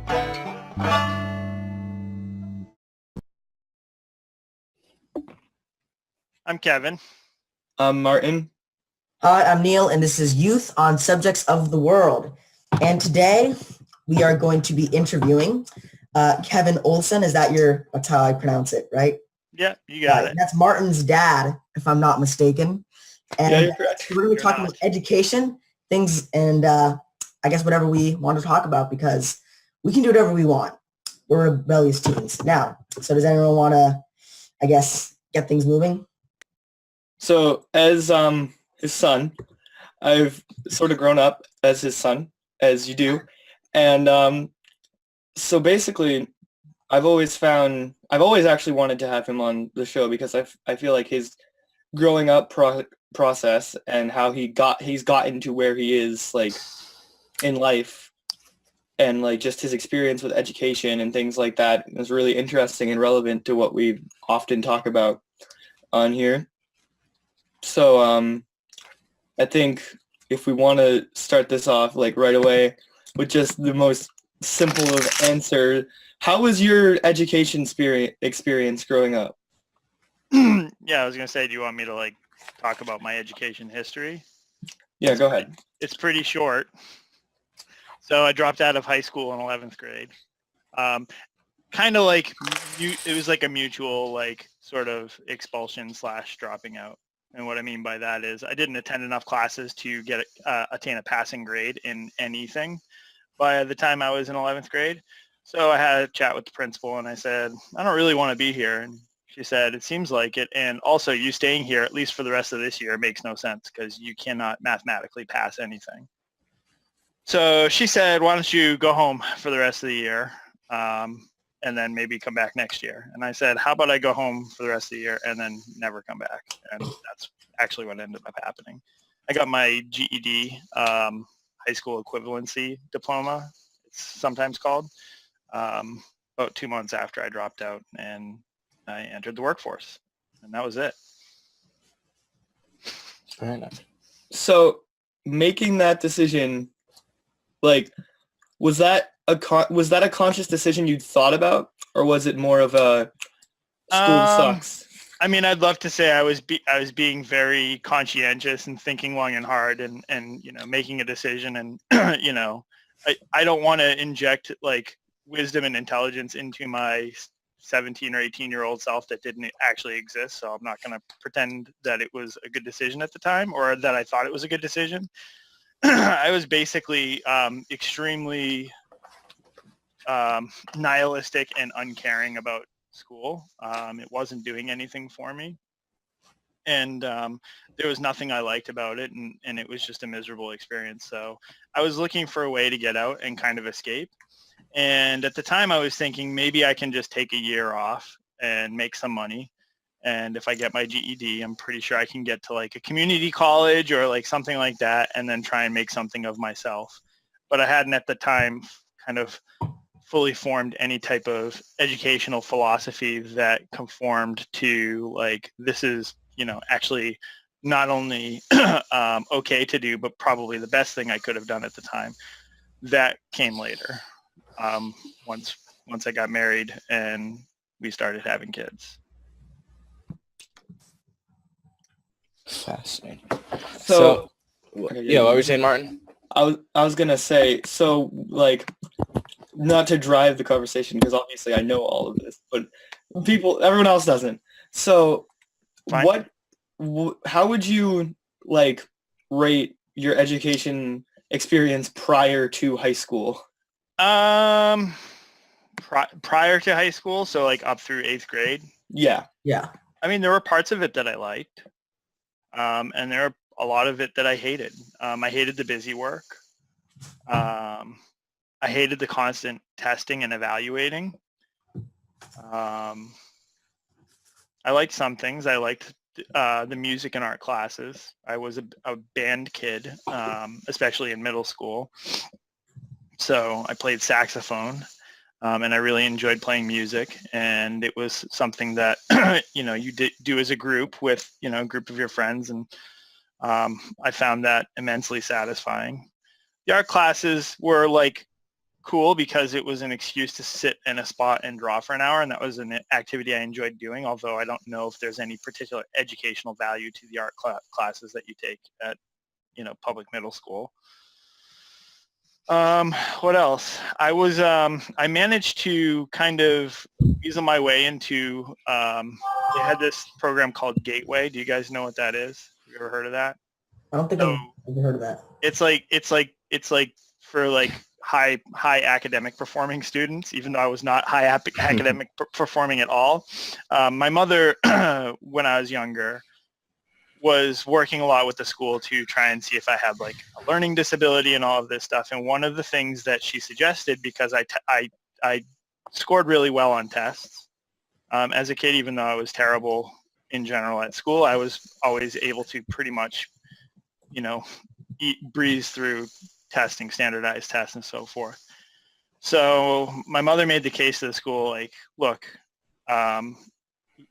I'm Kevin. I'm Martin. Hi, I'm Neil, and this is Youth on Subjects of the World. And today we are going to be interviewing Kevin Olson. That's how I pronounce it, right? Yeah, you got it. That's Martin's dad, if I'm not mistaken. And Yeah, you're correct. we're going to be talking about education, things, and I guess whatever we want to talk about, because we can do whatever we want. We're rebellious teens. Now, so does anyone want to, I guess, get things moving? So as his son, I've sort of grown up as his son, as you do. And so basically, I've always actually wanted to have him on the show because I feel like his growing up process and how he's gotten to where he is like in life, and like just his experience with education and things like that is really interesting and relevant to what we often talk about on here. So I think if we want to start this off like right away with just the most simple of answer, how was your education experience growing up? Yeah, I was gonna say, do you want me to like talk about my education history? Yeah, go ahead. It's pretty short. So I dropped out of high school in 11th grade. Kind of like it was like a mutual like sort of expulsion / dropping out. And what I mean by that is I didn't attend enough classes to attain a passing grade in anything by the time I was in 11th grade. So I had a chat with the principal and I said, I don't really want to be here. And she said, it seems like it. And also you staying here, at least for the rest of this year, makes no sense because you cannot mathematically pass anything. So she said, why don't you go home for the rest of the year and then maybe come back next year. And I said, how about I go home for the rest of the year and then never come back? And that's actually what ended up happening. I got my GED, high school equivalency diploma, it's sometimes called, about 2 months after I dropped out, and I entered the workforce. And that was it. Fair enough. So making that decision, like, was that a conscious decision you'd thought about, or was it more of a school sucks? I mean, I'd love to say I was being very conscientious and thinking long and hard and making a decision, and I don't want to inject like wisdom and intelligence into my 17 or 18-year-old self that didn't actually exist. So I'm not going to pretend that it was a good decision at the time or that I thought it was a good decision. I was basically extremely nihilistic and uncaring about school. It wasn't doing anything for me. And there was nothing I liked about it, and it was just a miserable experience. So I was looking for a way to get out and kind of escape. And at the time I was thinking maybe I can just take a year off and make some money. And if I get my GED, I'm pretty sure I can get to like a community college or like something like that and then try and make something of myself. But I hadn't at the time kind of fully formed any type of educational philosophy that conformed to like, this is, actually not only okay to do, but probably the best thing I could have done at the time. That came later. Once I got married and we started having kids. Fascinating. So Yeah, what were you saying, Martin? I was gonna say, so like, not to drive the conversation because obviously I know all of this, but everyone else doesn't. So Fine. How would you like rate your education experience prior to high school? Prior to high school, so like up through 8th grade. Yeah. I mean, there were parts of it that I liked, and there are a lot of it that I hated. I hated the busy work. I hated the constant testing and evaluating. I liked some things. I liked the music and art classes. I was a band kid, especially in middle school. So I played saxophone, and I really enjoyed playing music. And it was something that, you do as a group with, a group of your friends. And I found that immensely satisfying. The art classes were like cool because it was an excuse to sit in a spot and draw for an hour, and that was an activity I enjoyed doing, although I don't know if there's any particular educational value to the art classes that you take at, public middle school. What else? I managed to kind of weasel my way into, they had this program called Gateway. Do you guys know what that is? Have you ever heard of that? I don't think So I've ever heard of that. it's like for like high academic performing students, even though I was not high academic performing at all. My mother, when I was younger, was working a lot with the school to try and see if I had like a learning disability and all of this stuff. And one of the things that she suggested, because I scored really well on tests as a kid, even though I was terrible in general at school, I was always able to pretty much, breeze through testing, standardized tests and so forth. So my mother made the case to the school, like, look,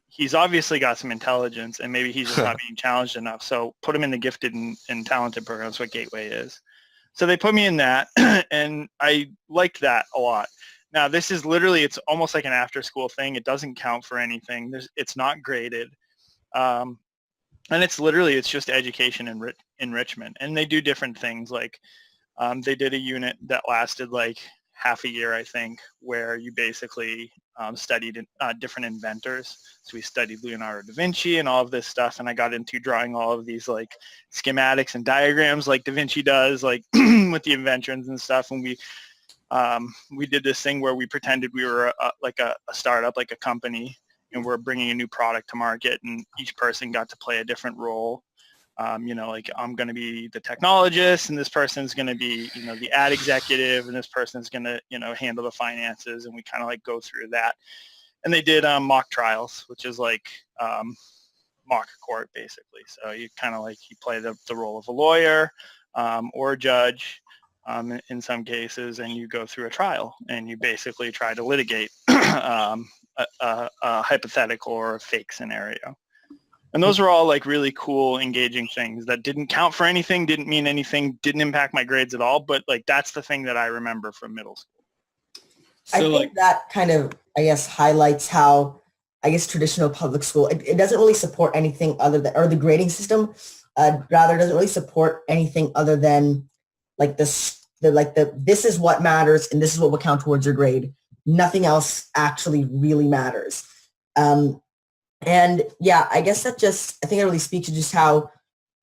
he's obviously got some intelligence and maybe he's just not being challenged enough. So put him in the gifted and talented program. That's what Gateway is. So they put me in that and I liked that a lot. Now this is literally, it's almost like an after school thing. It doesn't count for anything. It's not graded. And it's just education and enrichment. And they do different things. Like they did a unit that lasted like half a year, I think, where you basically studied different inventors. So we studied Leonardo da Vinci and all of this stuff. And I got into drawing all of these like schematics and diagrams like Da Vinci does, like with the inventions and stuff. And we did this thing where we pretended we were like a startup, like a company, and we're bringing a new product to market, and each person got to play a different role. Like I'm going to be the technologist and this person's going to be, the ad executive, and this person's going to, handle the finances. And we kind of like go through that. And they did mock trials, which is like mock court basically. So you kind of like, you play the role of a lawyer or a judge in some cases, and you go through a trial and you basically try to litigate a hypothetical or a fake scenario. And those were all like really cool, engaging things that didn't count for anything, didn't mean anything, didn't impact my grades at all. But like, that's the thing that I remember from middle school. I think that kind of, highlights how, traditional public school, it doesn't really support anything other than, or the grading system, rather doesn't really support anything other than like this is what matters and this is what will count towards your grade. Nothing else actually really matters. And yeah, I guess I think it really speaks to just how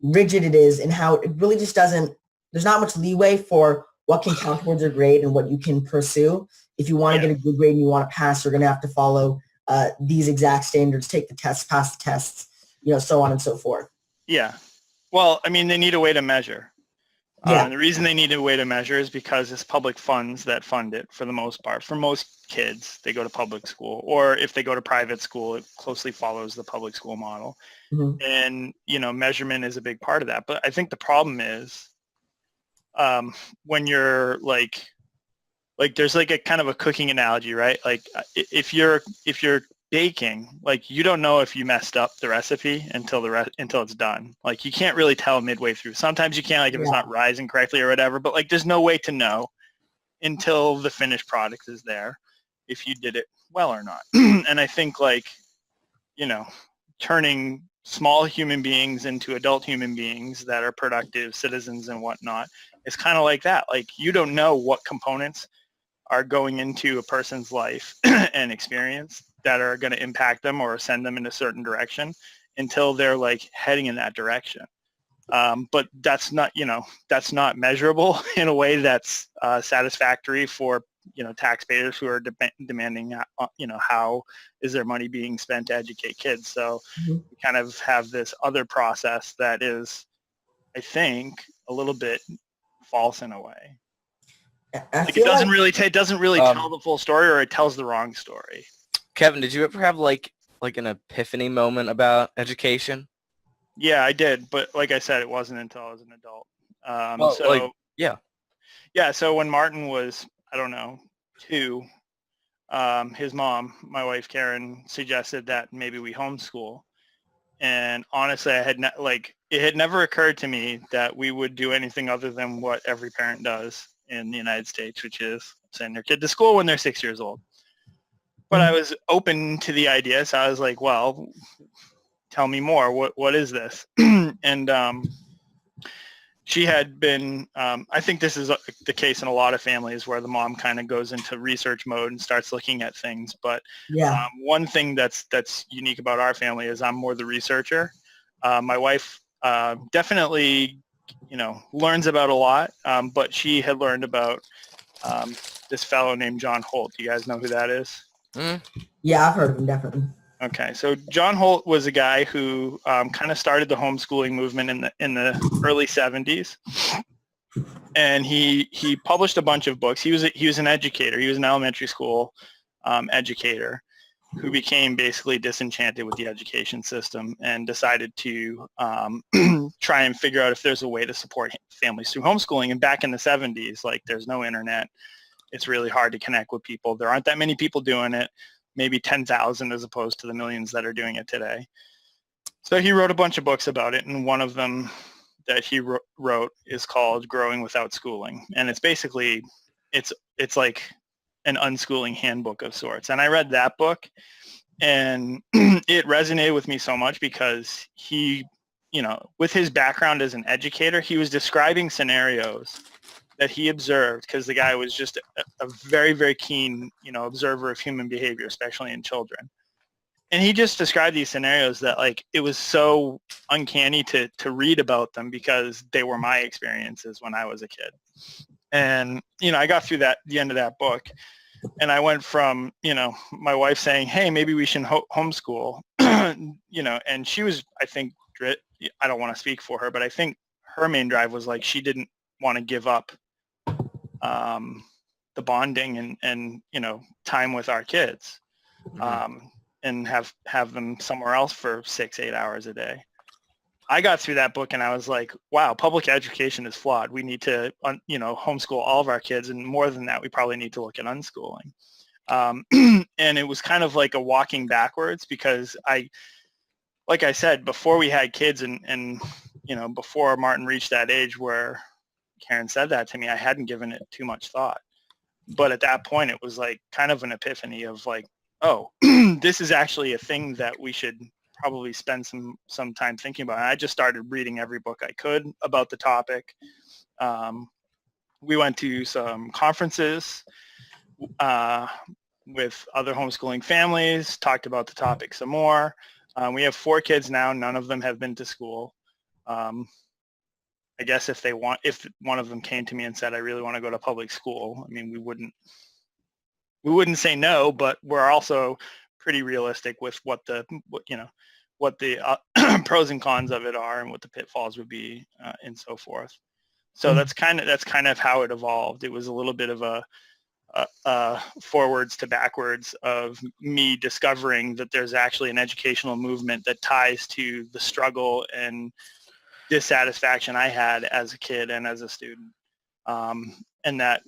rigid it is and how it really just there's not much leeway for what can count towards your grade and what you can pursue. If you want to get a good grade and you want to pass, you're going to have to follow these exact standards, take the tests, pass the tests, so on and so forth. Yeah. Well, I mean, they need a way to measure. Yeah. The reason they need a way to measure is because it's public funds that fund it for the most part. For most kids, they go to public school, or if they go to private school, it closely follows the public school model. Mm-hmm. And, measurement is a big part of that. But I think the problem is when you're like there's like a kind of a cooking analogy, right? Like if you're baking, like you don't know if you messed up the recipe until it's done. Like you can't really tell midway through. Sometimes you can, like if it's not rising correctly or whatever, but like there's no way to know until the finished product is there if you did it well or not. And I think like, turning small human beings into adult human beings that are productive citizens and whatnot is kind of like that. Like you don't know what components are going into a person's life and experience that are going to impact them or send them in a certain direction until they're like heading in that direction. But that's not measurable in a way that's satisfactory for, taxpayers who are demanding, how is their money being spent to educate kids. So we kind of have this other process that is, I think, a little bit false in a way. Like it doesn't really tell the full story, or it tells the wrong story. Kevin, did you ever have like an epiphany moment about education? Yeah, I did, but like I said, it wasn't until I was an adult. So when Martin was, I don't know, 2, his mom, my wife Karen, suggested that maybe we homeschool. And honestly, it had never occurred to me that we would do anything other than what every parent does in the United States, which is send their kid to school when they're 6 years old. But I was open to the idea, so I was like, well, tell me more. What is this? And she had been, I think this is the case in a lot of families where the mom kind of goes into research mode and starts looking at things. But Yeah. one thing that's unique about our family is I'm more the researcher. My wife definitely, learns about a lot, but she had learned about this fellow named John Holt. Do you guys know who that is? Yeah, I've heard of him, definitely. Okay, so John Holt was a guy who kind of started the homeschooling movement in the early 70s, and he published a bunch of books. He was an educator. He was an elementary school educator who became basically disenchanted with the education system and decided to try and figure out if there's a way to support families through homeschooling. And back in the 70s, like, there's no internet. It's really hard to connect with people. There aren't that many people doing it, maybe 10,000 as opposed to the millions that are doing it today. So he wrote a bunch of books about it, and one of them that he wrote is called Growing Without Schooling. And it's basically, it's like an unschooling handbook of sorts. And I read that book, and it resonated with me so much because he, with his background as an educator, he was describing scenarios that he observed, because the guy was just a very, very keen, observer of human behavior, especially in children. And he just described these scenarios that, like, it was so uncanny to read about them because they were my experiences when I was a kid. And, I got through the end of that book, and I went from, my wife saying, hey, maybe we should homeschool, and she was, I think, I don't want to speak for her, but I think her main drive was like, she didn't want to give up the bonding and time with our kids, and have them somewhere else for 6-8 hours a day. I got through that book and I was like, wow, public education is flawed. We need to homeschool all of our kids, and more than that, we probably need to look at unschooling. And it was kind of like a walking backwards, because like I said, before we had kids and before Martin reached that age where Karen said that to me, I hadn't given it too much thought. But at that point, it was like kind of an epiphany of like, oh, this is actually a thing that we should probably spend some time thinking about. And I just started reading every book I could about the topic. We went to some conferences with other homeschooling families, talked about the topic some more. We have 4 kids now. None of them have been to school. I guess if one of them came to me and said, I really want to go to public school, I mean, we wouldn't say no, but we're also pretty realistic with what the pros and cons of it are and what the pitfalls would be, and so forth. So that's kind of how it evolved. It was a little bit of a forwards to backwards of me discovering that there's actually an educational movement that ties to the struggle and dissatisfaction I had as a kid and as a student, and that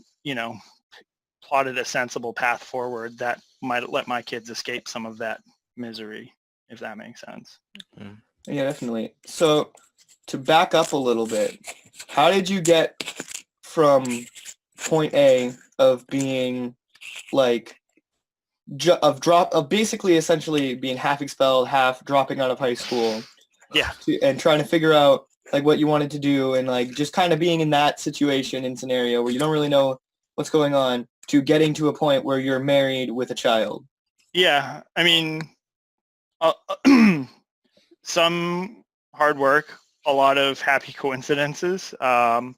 plotted a sensible path forward that might let my kids escape some of that misery, if that makes sense. Yeah, definitely. So to back up a little bit, how did you get from point A of being like of basically essentially being half expelled, half dropping out of high school, and trying to figure out like what you wanted to do, and like just kind of being in that situation and scenario where you don't really know what's going on, to getting to a point where you're married with a child? Yeah, I mean, some hard work, a lot of happy coincidences, and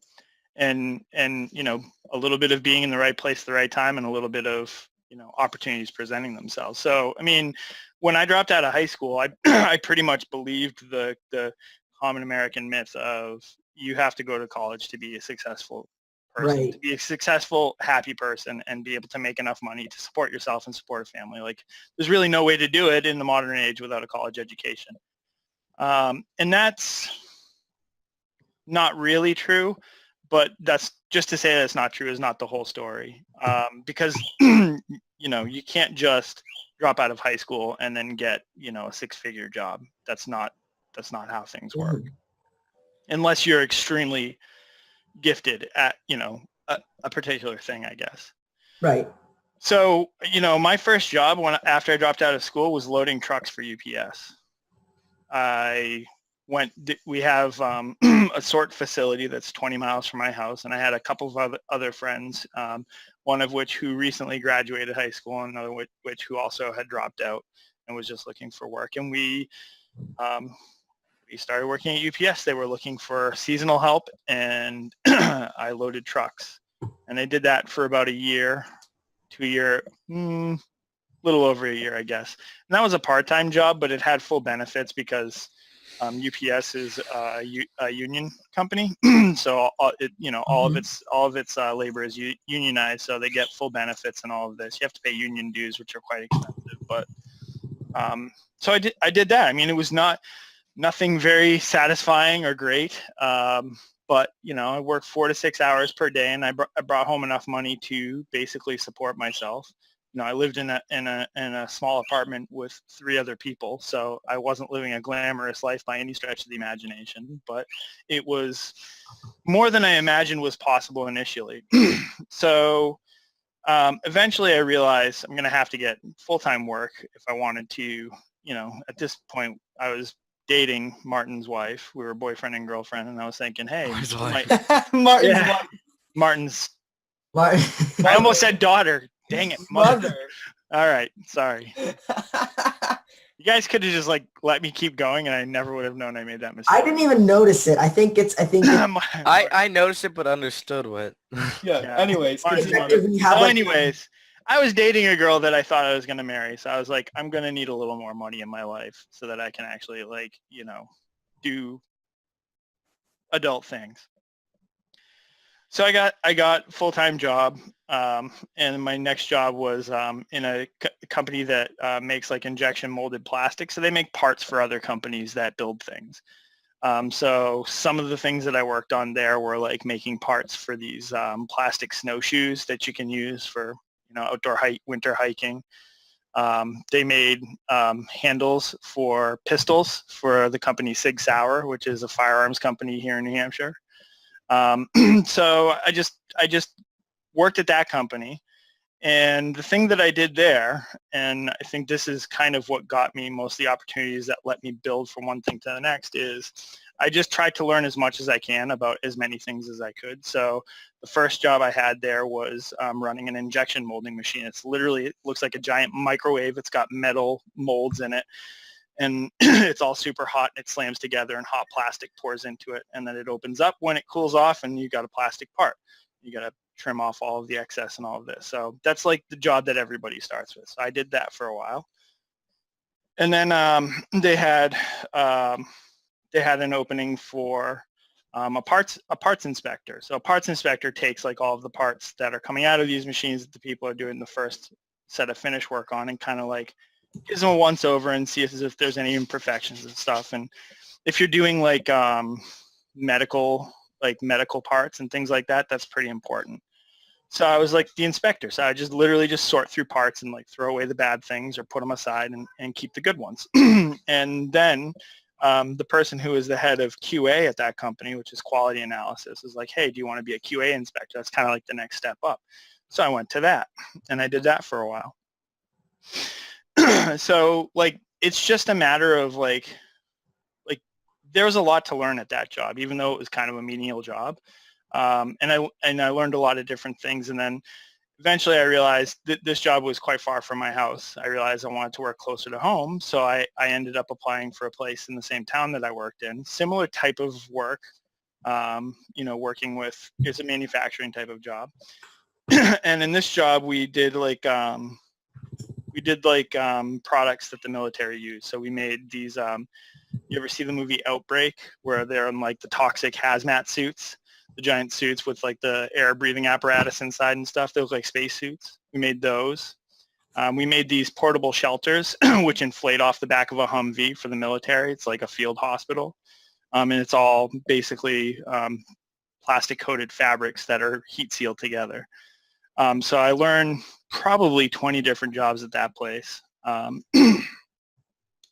a little bit of being in the right place at the right time, and a little bit of opportunities presenting themselves. So I mean, when I dropped out of high school, I pretty much believed the common American myth of you have to go to college to be a successful person, Right. to be a successful, happy person, and be able to make enough money to support yourself and support a family. Like, there's really no way to do it in the modern age without a college education. And that's not really true, but that's just to say that's not true is not the whole story. Because, you can't just drop out of high school and then get, a 6-figure job. That's not how things work. Unless you're extremely gifted at, a particular thing, I guess. Right. So, my first job after I dropped out of school was loading trucks for UPS. We have a sort facility that's 20 miles from my house, and I had a couple of other friends, one of which who recently graduated high school, and another which who also had dropped out and was just looking for work. And we started working at UPS. They were looking for seasonal help, and I loaded trucks. And I did that for about a year, 2 year, little over a year, I guess. And that was a part-time job, but it had full benefits because UPS is a union company, so all of its labor is unionized, so they get full benefits and all of this. You have to pay union dues, which are quite expensive, but so I did that. I mean, it was nothing very satisfying or great, but I worked 4 to 6 hours per day, and I brought home enough money to basically support myself. I lived in a small apartment with 3 other people, so I wasn't living a glamorous life by any stretch of the imagination, but it was more than I imagined was possible initially. So eventually I realized I'm going to have to get full-time work if I wanted to, at this point I was dating Martin's wife. We were boyfriend and girlfriend, and I was thinking, hey, Martin's Martin's yeah, wife. Martin's, Right. I almost said daughter. Dang it, mother. Mother. All right, sorry. You guys could have just let me keep going, and I never would have known I made that mistake. I didn't even notice it. I think it's I noticed it, but understood what. Yeah. Anyways. Martin's continue. mother. when you have So like anyways, I was dating a girl that I thought I was going to marry. So I was like, I'm going to need a little more money in my life so that I can actually do adult things. So I got full-time job, and my next job was in a company that makes injection molded plastic. So they make parts for other companies that build things. So some of the things that I worked on there were making parts for these plastic snowshoes that you can use for outdoor winter hiking. They made handles for pistols for the company Sig Sauer, which is a firearms company here in New Hampshire. So I just worked at that company, and the thing that I did there, and I think this is kind of what got me most of the opportunities that let me build from one thing to the next, is I just tried to learn as much as I can about as many things as I could. So the first job I had there was running an injection molding machine. It looks like a giant microwave. It's got metal molds in it, and it's all super hot, and it slams together, and hot plastic pours into it, and then it opens up when it cools off, and you got a plastic part. You got to trim off all of the excess and all of this. So that's the job that everybody starts with. So I did that for a while, and then they had an opening for a parts inspector. So a parts inspector takes all of the parts that are coming out of these machines that the people are doing the first set of finish work on, and kind of gives them a once over and sees if there's any imperfections and stuff. And if you're doing medical parts and things like that, that's pretty important. So I was the inspector. So I literally sort through parts and throw away the bad things or put them aside and keep the good ones. And then the person who is the head of QA at that company, which is quality analysis, is like, hey, do you want to be a QA inspector? That's kind of the next step up. So I went to that, and I did that for a while. So it's just a matter of there was a lot to learn at that job, even though it was kind of a menial job. And I learned a lot of different things. And then eventually I realized that this job was quite far from my house. I realized I wanted to work closer to home. So I ended up applying for a place in the same town that I worked in, similar type of work, working with, it's a manufacturing type of job. And in this job, we did products that the military used. So we made these, you ever see the movie Outbreak, where they're in the toxic hazmat suits, the giant suits with the air breathing apparatus inside and stuff? They look like space suits. We made those. We made these portable shelters, which inflate off the back of a Humvee for the military. It's like a field hospital. And it's all basically plastic coated fabrics that are heat sealed together. So I learned probably 20 different jobs at that place,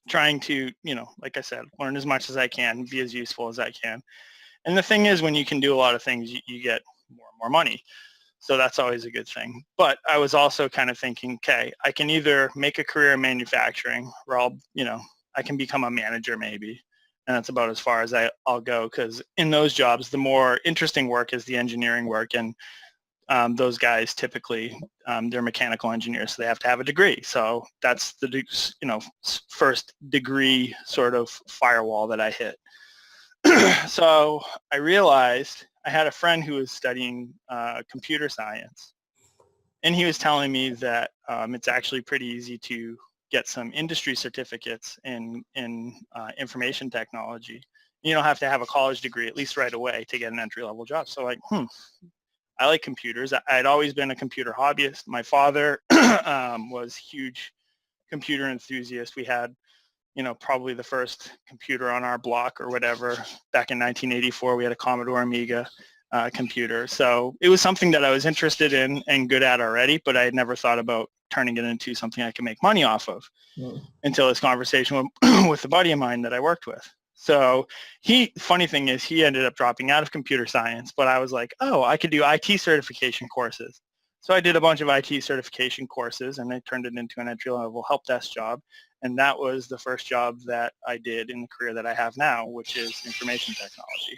trying to, like I said, learn as much as I can, be as useful as I can. And the thing is, when you can do a lot of things, you get more and more money. So that's always a good thing. But I was also kind of thinking, okay, I can either make a career in manufacturing where I can become a manager maybe. And that's about as far as I'll go, because in those jobs, the more interesting work is the engineering work. And those guys typically, they're mechanical engineers, so they have to have a degree. So that's the, first degree sort of firewall that I hit. So I realized I had a friend who was studying computer science, and he was telling me that it's actually pretty easy to get some industry certificates in information technology. You don't have to have a college degree, at least right away, to get an entry-level job. So like, I like computers. I'd always been a computer hobbyist. My father was huge computer enthusiast. We had, probably the first computer on our block or whatever. Back in 1984, we had a Commodore Amiga computer. So it was something that I was interested in and good at already, but I had never thought about turning it into something I could make money off of until this conversation with a buddy of mine that I worked with. So funny thing is, he ended up dropping out of computer science, but I was like, oh, I could do IT certification courses. So I did a bunch of IT certification courses, and I turned it into an entry-level help desk job. And that was the first job that I did in the career that I have now, which is information technology.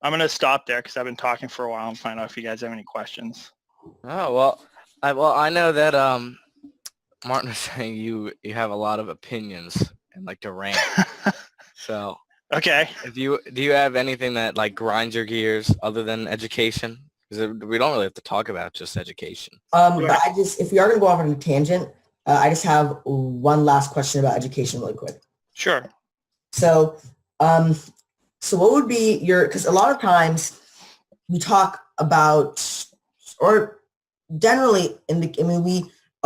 I'm going to stop there because I've been talking for a while and find out if you guys have any questions. Oh, well, I know that Martin was saying you have a lot of opinions and like to rant. So Okay. do you have anything that like grinds your gears other than education? Because we don't really have to talk about just education. But if we are going to go off on a tangent, I just have one last question about education really quick. Sure. So, so what would be because a lot of times we talk about, or generally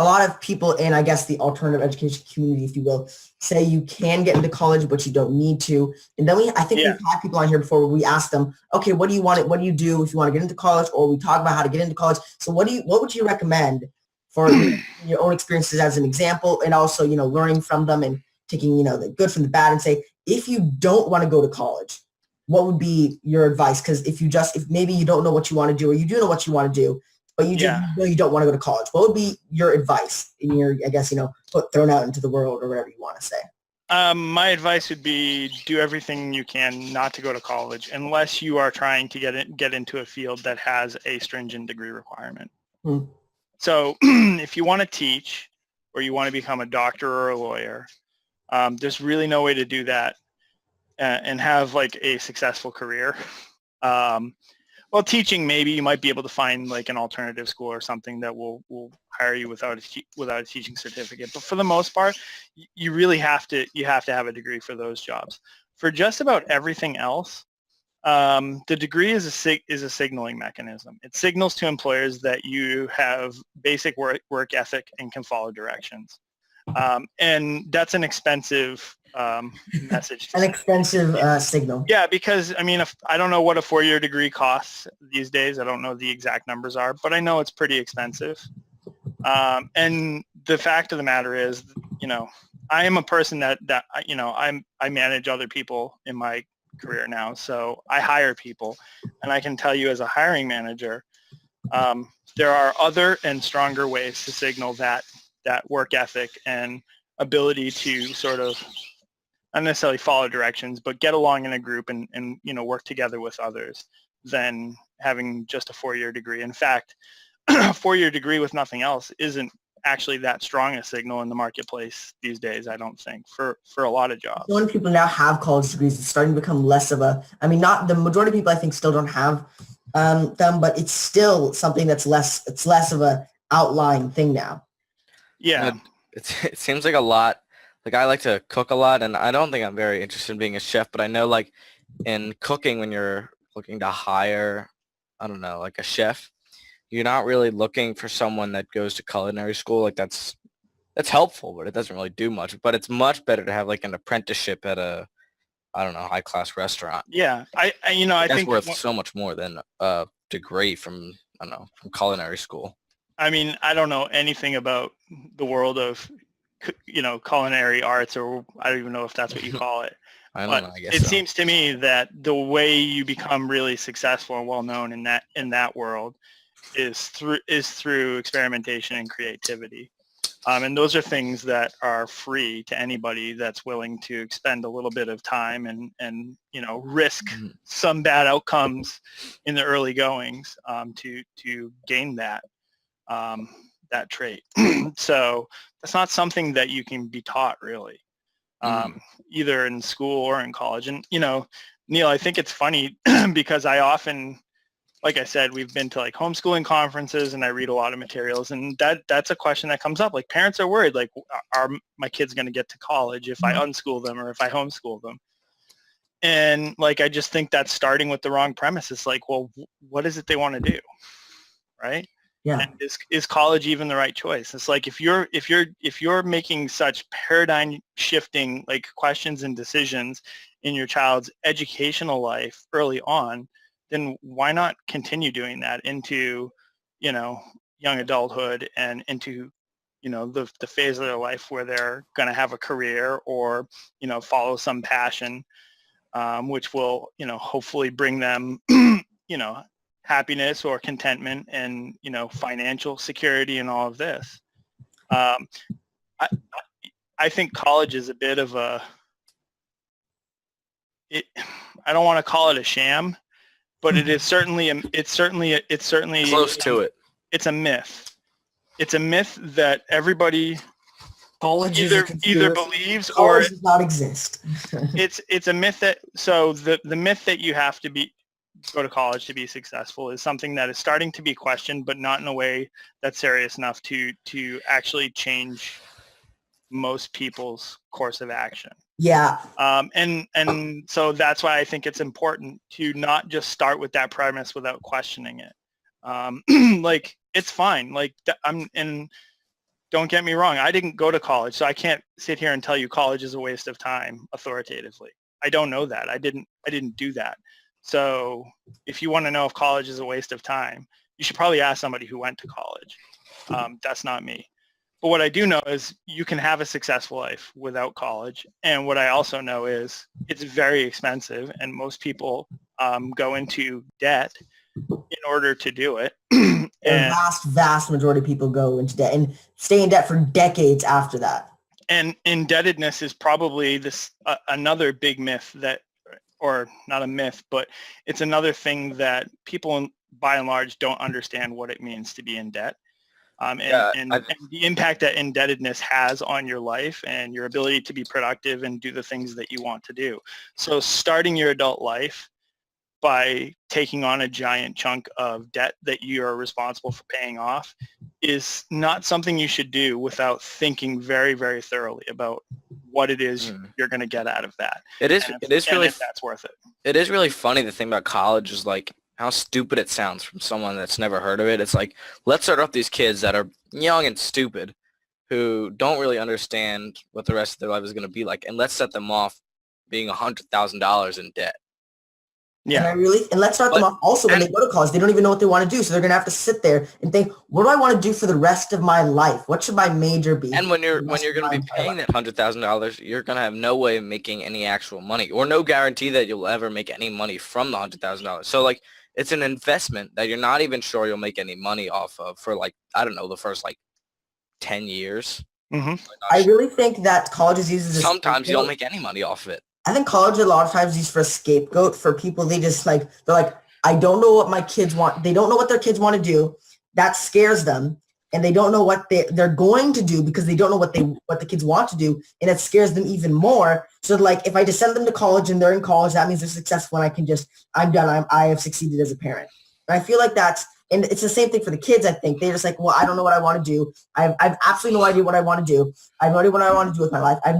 a lot of people in, I guess, the alternative education community, if you will, say you can get into college, but you don't need to. And then we've had people on here before where we ask them, okay, what do you do if you want to get into college? Or we talk about how to get into college. So what would you recommend for your own experiences as an example, and also, learning from them and taking, the good from the bad, and say, if you don't want to go to college, what would be your advice? Because if maybe you don't know what you want to do, or you do know what you want to do, but you know you don't want to go to college, what would be your advice in your, I guess, thrown out into the world, or whatever you want to say? My advice would be do everything you can not to go to college unless you are trying to get into a field that has a stringent degree requirement. So if you want to teach, or you want to become a doctor or a lawyer, there's really no way to do that and have like a successful career. Well, teaching, maybe you might be able to find like an alternative school or something that will hire you without a teaching certificate. But for the most part, you really have to have a degree for those jobs. For just about everything else, the degree is a signaling mechanism. It signals to employers that you have basic work ethic and can follow directions. And that's an expensive message. An expensive signal. Yeah, because if I don't know what a 4-year degree costs these days. I don't know the exact numbers are, but I know it's pretty expensive. And the fact of the matter is, I am a person that I manage other people in my career now, so I hire people, and I can tell you as a hiring manager, there are other and stronger ways to signal that work ethic and ability to sort of not necessarily follow directions, but get along in a group and work together with others than having just a 4-year degree. In fact, a 4-year degree with nothing else isn't actually that strong a signal in the marketplace these days, I don't think, for a lot of jobs. So many people now have college degrees. It's starting to become less of not the majority of people, I think, still don't have them, but it's still something that's it's less of a outlying thing now. Yeah. It seems like a lot. Like, I like to cook a lot, and I don't think I'm very interested in being a chef, but I know, like, in cooking, when you're looking to hire, I don't know, like a chef, you're not really looking for someone that goes to culinary school. Like, that's helpful, but it doesn't really do much. But it's much better to have, like, an apprenticeship at a, I don't know, high-class restaurant. Yeah. I that's think worth so much more than a degree from, I don't know, from culinary school. I don't know anything about the world of, culinary arts, or I don't even know if that's what you call it. I don't But know. I guess it so. seems to me that the way you become really successful and well known in that world is through experimentation and creativity. And those are things that are free to anybody that's willing to expend a little bit of time and risk Mhm. some bad outcomes in the early goings to gain that trait. So that's not something that you can be taught really, either in school or in college. And Neil, I think it's funny because I often, like I said, we've been to like homeschooling conferences and I read a lot of materials, and that's a question that comes up. Like parents are worried, like, are my kids going to get to college if I unschool them or if I homeschool them? And like, I just think that's starting with the wrong premise. It's like, well, what is it they want to do? Right. Yeah. And is college even the right choice? It's like, if you're making such paradigm shifting like questions and decisions in your child's educational life early on, then why not continue doing that into, young adulthood and into, the phase of their life where they're going to have a career or, follow some passion, which will, hopefully bring them, happiness or contentment and, financial security and all of this. I, I think college is a bit of I don't want to call it a sham, but it is certainly Close to it. it's a myth. It's a myth that everybody College is a either conspiracy. believes or College does not exist. it's a myth that, so the myth that you have to go to college to be successful is something that is starting to be questioned, but not in a way that's serious enough to actually change most people's course of action. Yeah. And so that's why I think it's important to not just start with that premise without questioning it. Like, it's fine. Like, and don't get me wrong, I didn't go to college, so I can't sit here and tell you college is a waste of time authoritatively. I don't know that. I didn't do that. So if you want to know if college is a waste of time, you should probably ask somebody who went to college. That's not me. But what I do know is you can have a successful life without college. And what I also know is it's very expensive, and most people go into debt in order to do it. A vast majority of people go into debt and stay in debt for decades after that. And indebtedness is probably another big myth that, or not a myth, but it's another thing that people by and large don't understand what it means to be in debt. And the impact that indebtedness has on your life and your ability to be productive and do the things that you want to do. So starting your adult life by taking on a giant chunk of debt that you are responsible for paying off is not something you should do without thinking very, very thoroughly about what it is you're going to get out of that. It is really, if that's worth it. It is really funny. The thing about college is like how stupid it sounds from someone that's never heard of it. It's like, let's start off these kids that are young and stupid who don't really understand what the rest of their life is going to be like, and let's set them off being $100,000 in debt. Yeah. And let's start them off also when they go to college. They don't even know what they want to do. So they're going to have to sit there and think, what do I want to do for the rest of my life? What should my major be? And when you're going to be paying that $100,000, you're going to have no way of making any actual money, or no guarantee that you'll ever make any money from the $100,000. So like, it's an investment that you're not even sure you'll make any money off of for like, I don't know, the first like 10 years. Mm-hmm. I really think that college is used as sometimes you don't make any money off of it. I think college a lot of times is used for a scapegoat for people. They just like, they're like, I don't know what my kids want. They don't know what their kids want to do. That scares them. And they don't know what they're going to do because they don't know what the kids want to do. And it scares them even more. So like, if I just send them to college and they're in college, that means they're successful and I'm done. I have succeeded as a parent. And I feel like and it's the same thing for the kids. I think they're just like, well, I don't know what I want to do. I've absolutely no idea what I want to do. I have no idea what I want to do with my life. I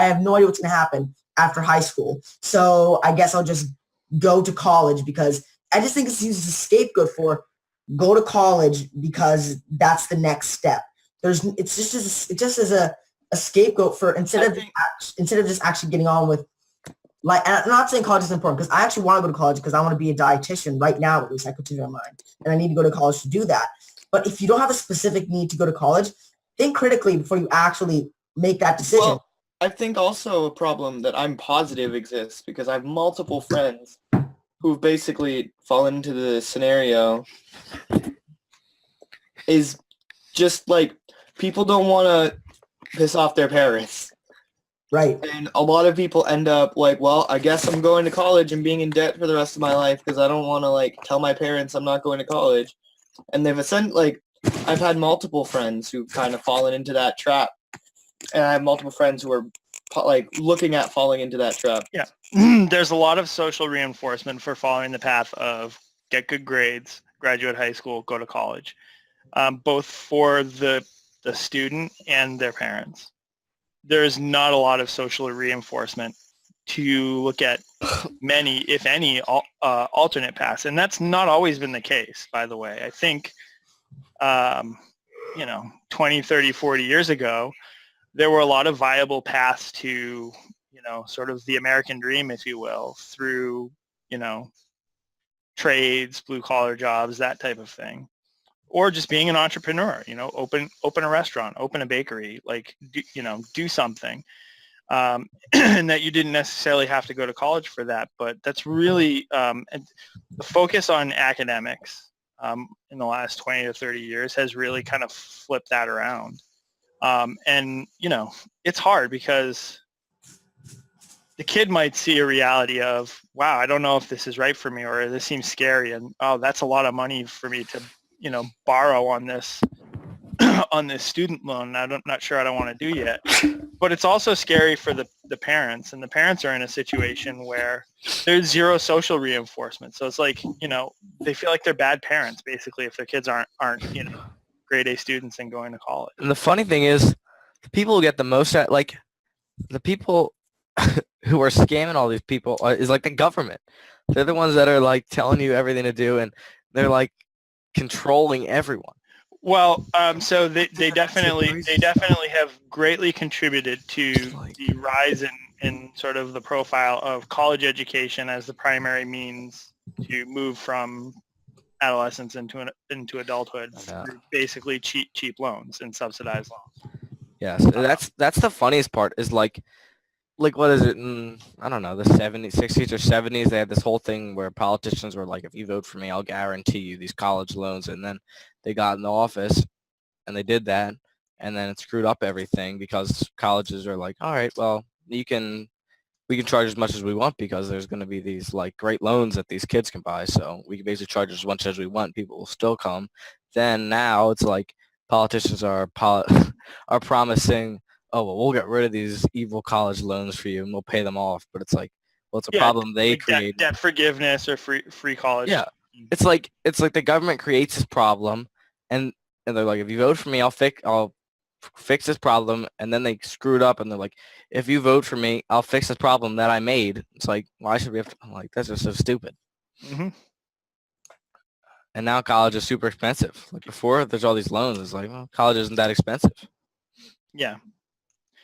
have no idea what's going to happen after high school. So I guess I'll just go to college because I just think it's used as a scapegoat for go to college because that's the next step. It's just as a scapegoat for instead of just actually getting on with like, and I'm not saying college is important because I actually want to go to college because I want to be a dietitian right now, at least I could change my mind. And I need to go to college to do that. But if you don't have a specific need to go to college, think critically before you actually make that decision. I think also a problem that I'm positive exists because I have multiple friends who've basically fallen into the scenario is just like people don't want to piss off their parents. Right. And a lot of people end up like, well, I guess I'm going to college and being in debt for the rest of my life because I don't want to like tell my parents I'm not going to college. And they've like I've had multiple friends who've kind of fallen into that trap, and I have multiple friends who are like looking at falling into that trap. Yeah. There's a lot of social reinforcement for following the path of get good grades, graduate high school, go to college, both for the student and their parents. There's not a lot of social reinforcement to look at many, if any, alternate paths. And that's not always been the case, by the way. I think, 20, 30, 40 years ago, there were a lot of viable paths to, sort of the American dream, if you will, through, trades, blue collar jobs, that type of thing. Or just being an entrepreneur, open a restaurant, open a bakery, like, do something. And that you didn't necessarily have to go to college for that. But that's really the focus on academics in the last 20 to 30 years has really kind of flipped that around. And, it's hard because the kid might see a reality of, wow, I don't know if this is right for me, or this seems scary. And, oh, that's a lot of money for me to, borrow on this on this student loan. I'm not sure I don't want to do yet. But it's also scary for the parents, and the parents are in a situation where there's zero social reinforcement. So it's like, they feel like they're bad parents, basically, if their kids aren't grade A students and going to college. And the funny thing is, the people who get the most at, like, the people who are scamming all these people is like the government. They're the ones that are like telling you everything to do, and they're like controlling everyone. Well, so they definitely have greatly contributed to the rise in sort of the profile of college education as the primary means to move from adolescence into adulthood through basically cheap loans and subsidized loans. Yes, that's the funniest part is like what is it in, I don't know, the 70s, 60s or 70s, they had this whole thing where politicians were like, if you vote for me, I'll guarantee you these college loans. And then they got in the office and they did that, and then it screwed up everything because colleges are like, all right, well, we can charge as much as we want because there's going to be these like great loans that these kids can buy. So we can basically charge as much as we want. People will still come. Then now it's like politicians are promising, oh, well, we'll get rid of these evil college loans for you and we'll pay them off. But it's like, well, it's a problem they like create. Debt forgiveness or free college. Yeah. It's like the government creates this problem, and they're like, if you vote for me, I'll fix this problem. And then they screw it up, and they're like, if you vote for me, I'll fix this problem that I made. It's like, why should we have to? I'm like, that's just so stupid. Mm-hmm. And now college is super expensive. Like before, there's all these loans. It's like, well, college isn't that expensive. Yeah.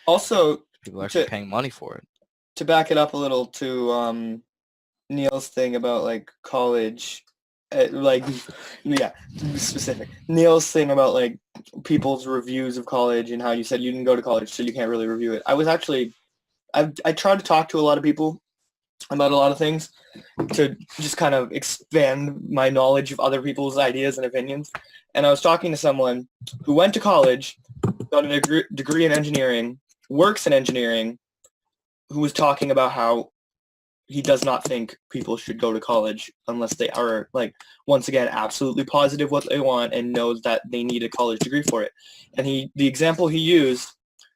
Also, people are actually paying money for it. To back it up a little to Neil's thing about like college, specific. Neil's thing about like people's reviews of college and how you said you didn't go to college, so you can't really review it. I tried to talk to a lot of people about a lot of things to just kind of expand my knowledge of other people's ideas and opinions. And I was talking to someone who went to college, got a degree in engineering, works in engineering, who was talking about how he does not think people should go to college unless they are, like, once again, absolutely positive what they want and knows that they need a college degree for it. And the example he used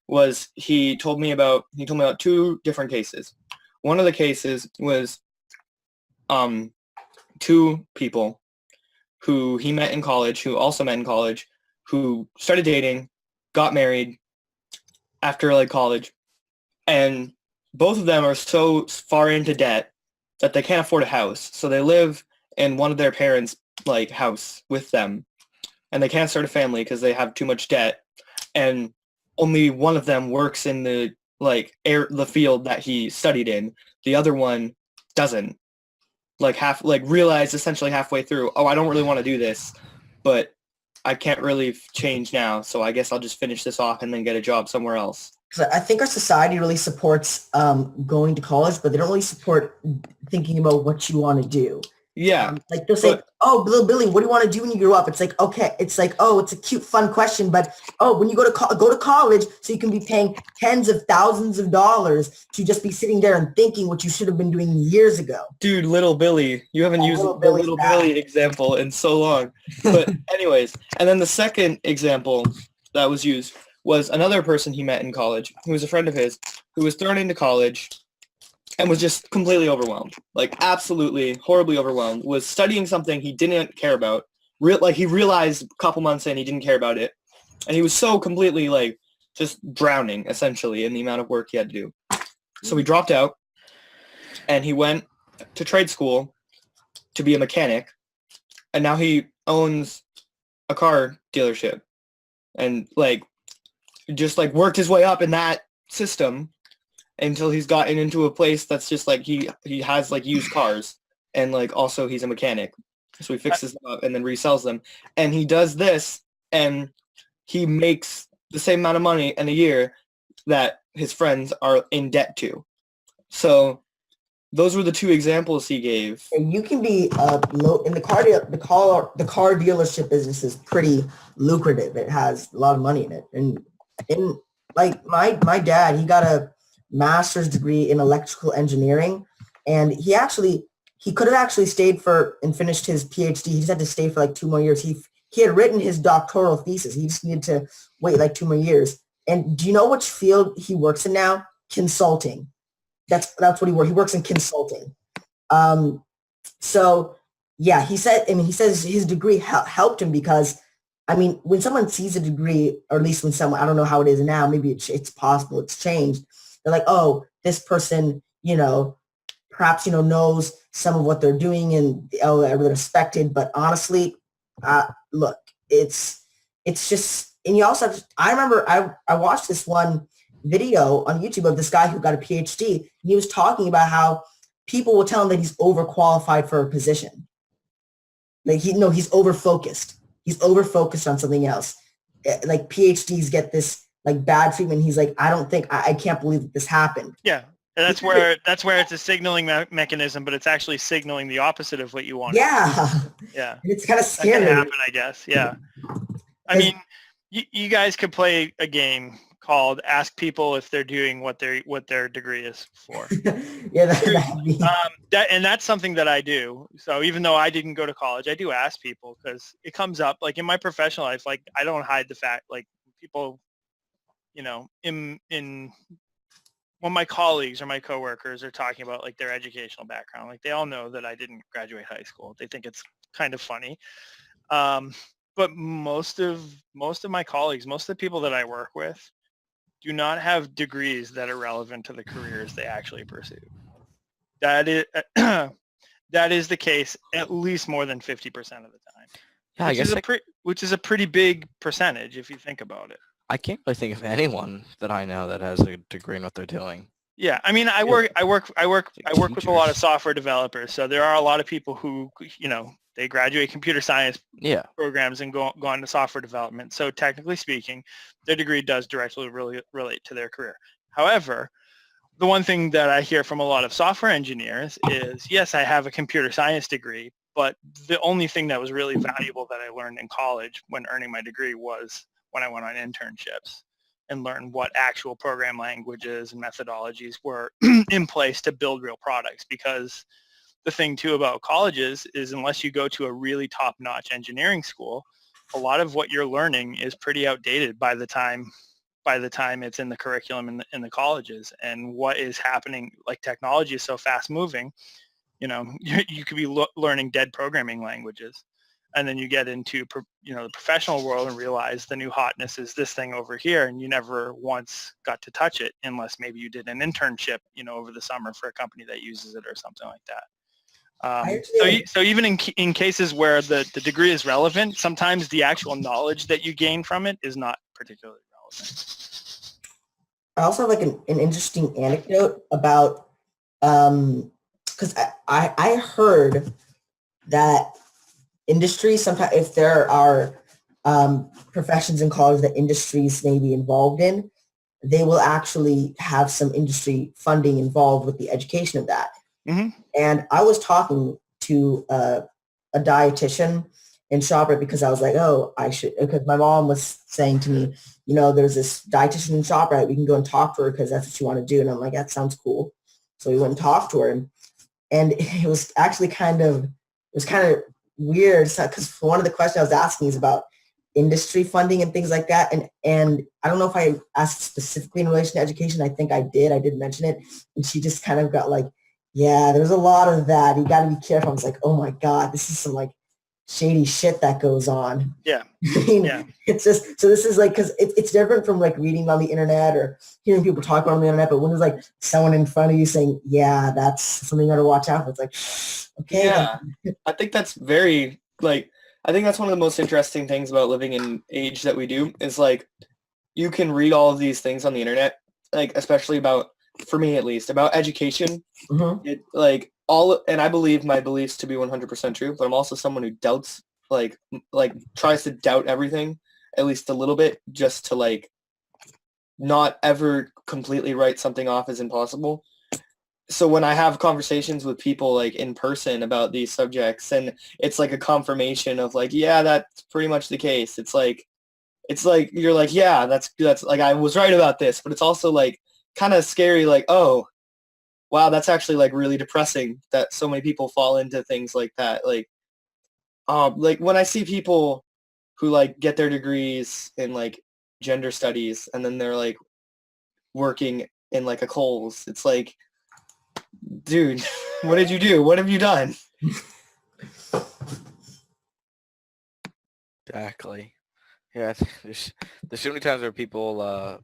was he told me about two different cases. One of the cases was two people who he met in college, who also met in college, who started dating, got married after like college, and both of them are so far into debt that they can't afford a house. So they live in one of their parents' like house with them, and they can't start a family because they have too much debt. And only one of them works in the the field that he studied in. The other one doesn't. Realized essentially halfway through, oh, I don't really want to do this, but I can't really change now, so I guess I'll just finish this off and then get a job somewhere else. because I think our society really supports going to college, but they don't really support thinking about what you want to do. Yeah, Like they'll say, but "Oh, little Billy, what do you want to do when you grow up?" It's like, okay, it's like, oh, it's a cute, fun question, but oh, when you go to college, so you can be paying tens of thousands of dollars to just be sitting there and thinking what you should have been doing years ago. dude, little Billy, you haven't Oh, used little the Billy's little back. Billy example in so long. But anyways, and then the second example that was used was another person he met in college who was a friend of his who was thrown into college and was just completely overwhelmed, like absolutely horribly overwhelmed, was studying something he didn't care about. Like he realized a couple months in he didn't care about it. And he was so completely like just drowning essentially in the amount of work he had to do. So he dropped out and he went to trade school to be a mechanic. And now he owns a car dealership and like just like worked his way up in that system until he's gotten into a place that's just like he has like used cars and like also he's a mechanic. So he fixes them up and then resells them. And he does this and he makes the same amount of money in a year that his friends are in debt to. So those were the two examples he gave. And you can be low in the car dealership business is pretty lucrative. It has a lot of money in it. And in like my dad, he got a master's degree in electrical engineering, and he could have actually stayed for and finished his PhD. He just had to stay for like 2 more years. He had written his doctoral thesis. He just needed to wait like 2 more years. And do you know which field he works in now? Consulting. That's what he works. He works in consulting. So yeah, he says his degree helped him because, I mean, when someone sees a degree, or at least when someone, I don't know how it is now, maybe it's possible it's changed. They're like, oh, this person, perhaps, knows some of what they're doing and they're respected. But honestly, look, it's just, and you also have to, I remember I watched this one video on YouTube of this guy who got a PhD, and he was talking about how people will tell him that he's overqualified for a position. Like he's overfocused. He's overfocused on something else. Like PhDs get this like bad treatment. He's like, I can't believe that this happened. Yeah. And that's where it's a signaling mechanism, but it's actually signaling the opposite of what you want. Yeah. Yeah. It's kind of scary. That can happen, I guess. Yeah. I mean, you guys could play a game called Ask People if they're doing what their degree is for. Yeah, that'd be... and that's something that I do. So even though I didn't go to college, I do ask people because it comes up. Like in my professional life, like I don't hide the fact. Like people, in when my colleagues or my coworkers are talking about like their educational background, like they all know that I didn't graduate high school. They think it's kind of funny. But most of my colleagues, most of the people that I work with, do not have degrees that are relevant to the careers they actually pursue. That is the case at least more than 50% of the time. Yeah, which is a pretty big percentage if you think about it. I can't really think of anyone that I know that has a degree in what they're doing. Yeah, I mean, I work with a lot of software developers, so there are a lot of people who, they graduate computer science programs and go on to software development. So technically speaking, their degree does directly relate to their career. However, the one thing that I hear from a lot of software engineers is, yes, I have a computer science degree, but the only thing that was really valuable that I learned in college when earning my degree was when I went on internships and learned what actual program languages and methodologies were in place to build real products. Because the thing too about colleges is unless you go to a really top-notch engineering school, a lot of what you're learning is pretty outdated by the time it's in the curriculum in the colleges. And what is happening, like technology is so fast moving, you could be learning dead programming languages. And then you get into, the professional world and realize the new hotness is this thing over here, and you never once got to touch it unless maybe you did an internship, over the summer for a company that uses it or something like that. So even in cases where the degree is relevant, sometimes the actual knowledge that you gain from it is not particularly relevant. I also have like an interesting anecdote about, because I heard that industry, sometimes if there are professions in college that industries may be involved in, they will actually have some industry funding involved with the education of that. Mm-hmm. And I was talking to a dietitian in ShopRite because I was like, oh, I should, because my mom was saying to me, there's this dietitian in ShopRite. We can go and talk to her because that's what you want to do. And I'm like, that sounds cool. So we went and talked to her, and it was actually kind of weird because one of the questions I was asking is about industry funding and things like that. And I don't know if I asked specifically in relation to education. I think I did mention it. And she just kind of got like, yeah, there's a lot of that. You got to be careful. I was like, oh my God, this is some like shady shit that goes on. Yeah. I mean, Yeah. it's just, so this is like, because it's different from like reading on the internet or hearing people talk about on the internet, but when there's like someone in front of you saying, yeah, that's something you got to watch out for, it's like, okay. Yeah, I think that's very, like, I think that's one of the most interesting things about living in age that we do is like, you can read all of these things on the internet, like, especially about, for me at least, about education. Mm-hmm. It, and I believe my beliefs to be 100% true, but I'm also someone who doubts, like tries to doubt everything, at least a little bit, just to like not ever completely write something off as impossible. So when I have conversations with people like in person about these subjects, and it's like a confirmation of like, yeah, that's pretty much the case. It's like you're like, yeah, that's like I was right about this, but it's also like kind of scary, like, oh, wow, that's actually like really depressing that so many people fall into things like that. Like when I see people who like get their degrees in like gender studies and then they're like working in like a Kohl's, it's like, dude, what did you do? What have you done? Exactly. Yeah, there's so many times where people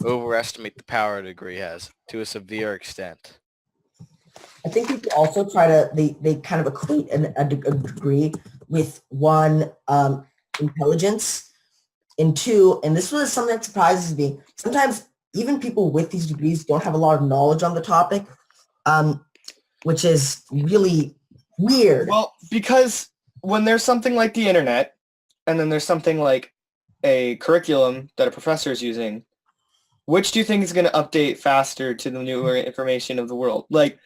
overestimate the power a degree has to a severe extent. I think people also try to, they kind of equate a degree with one, intelligence, and two, and this was something that surprises me, sometimes even people with these degrees don't have a lot of knowledge on the topic, which is really weird. Well, because when there's something like the internet, and then there's something like a curriculum that a professor is using, which do you think is going to update faster to the newer information of the world? Like,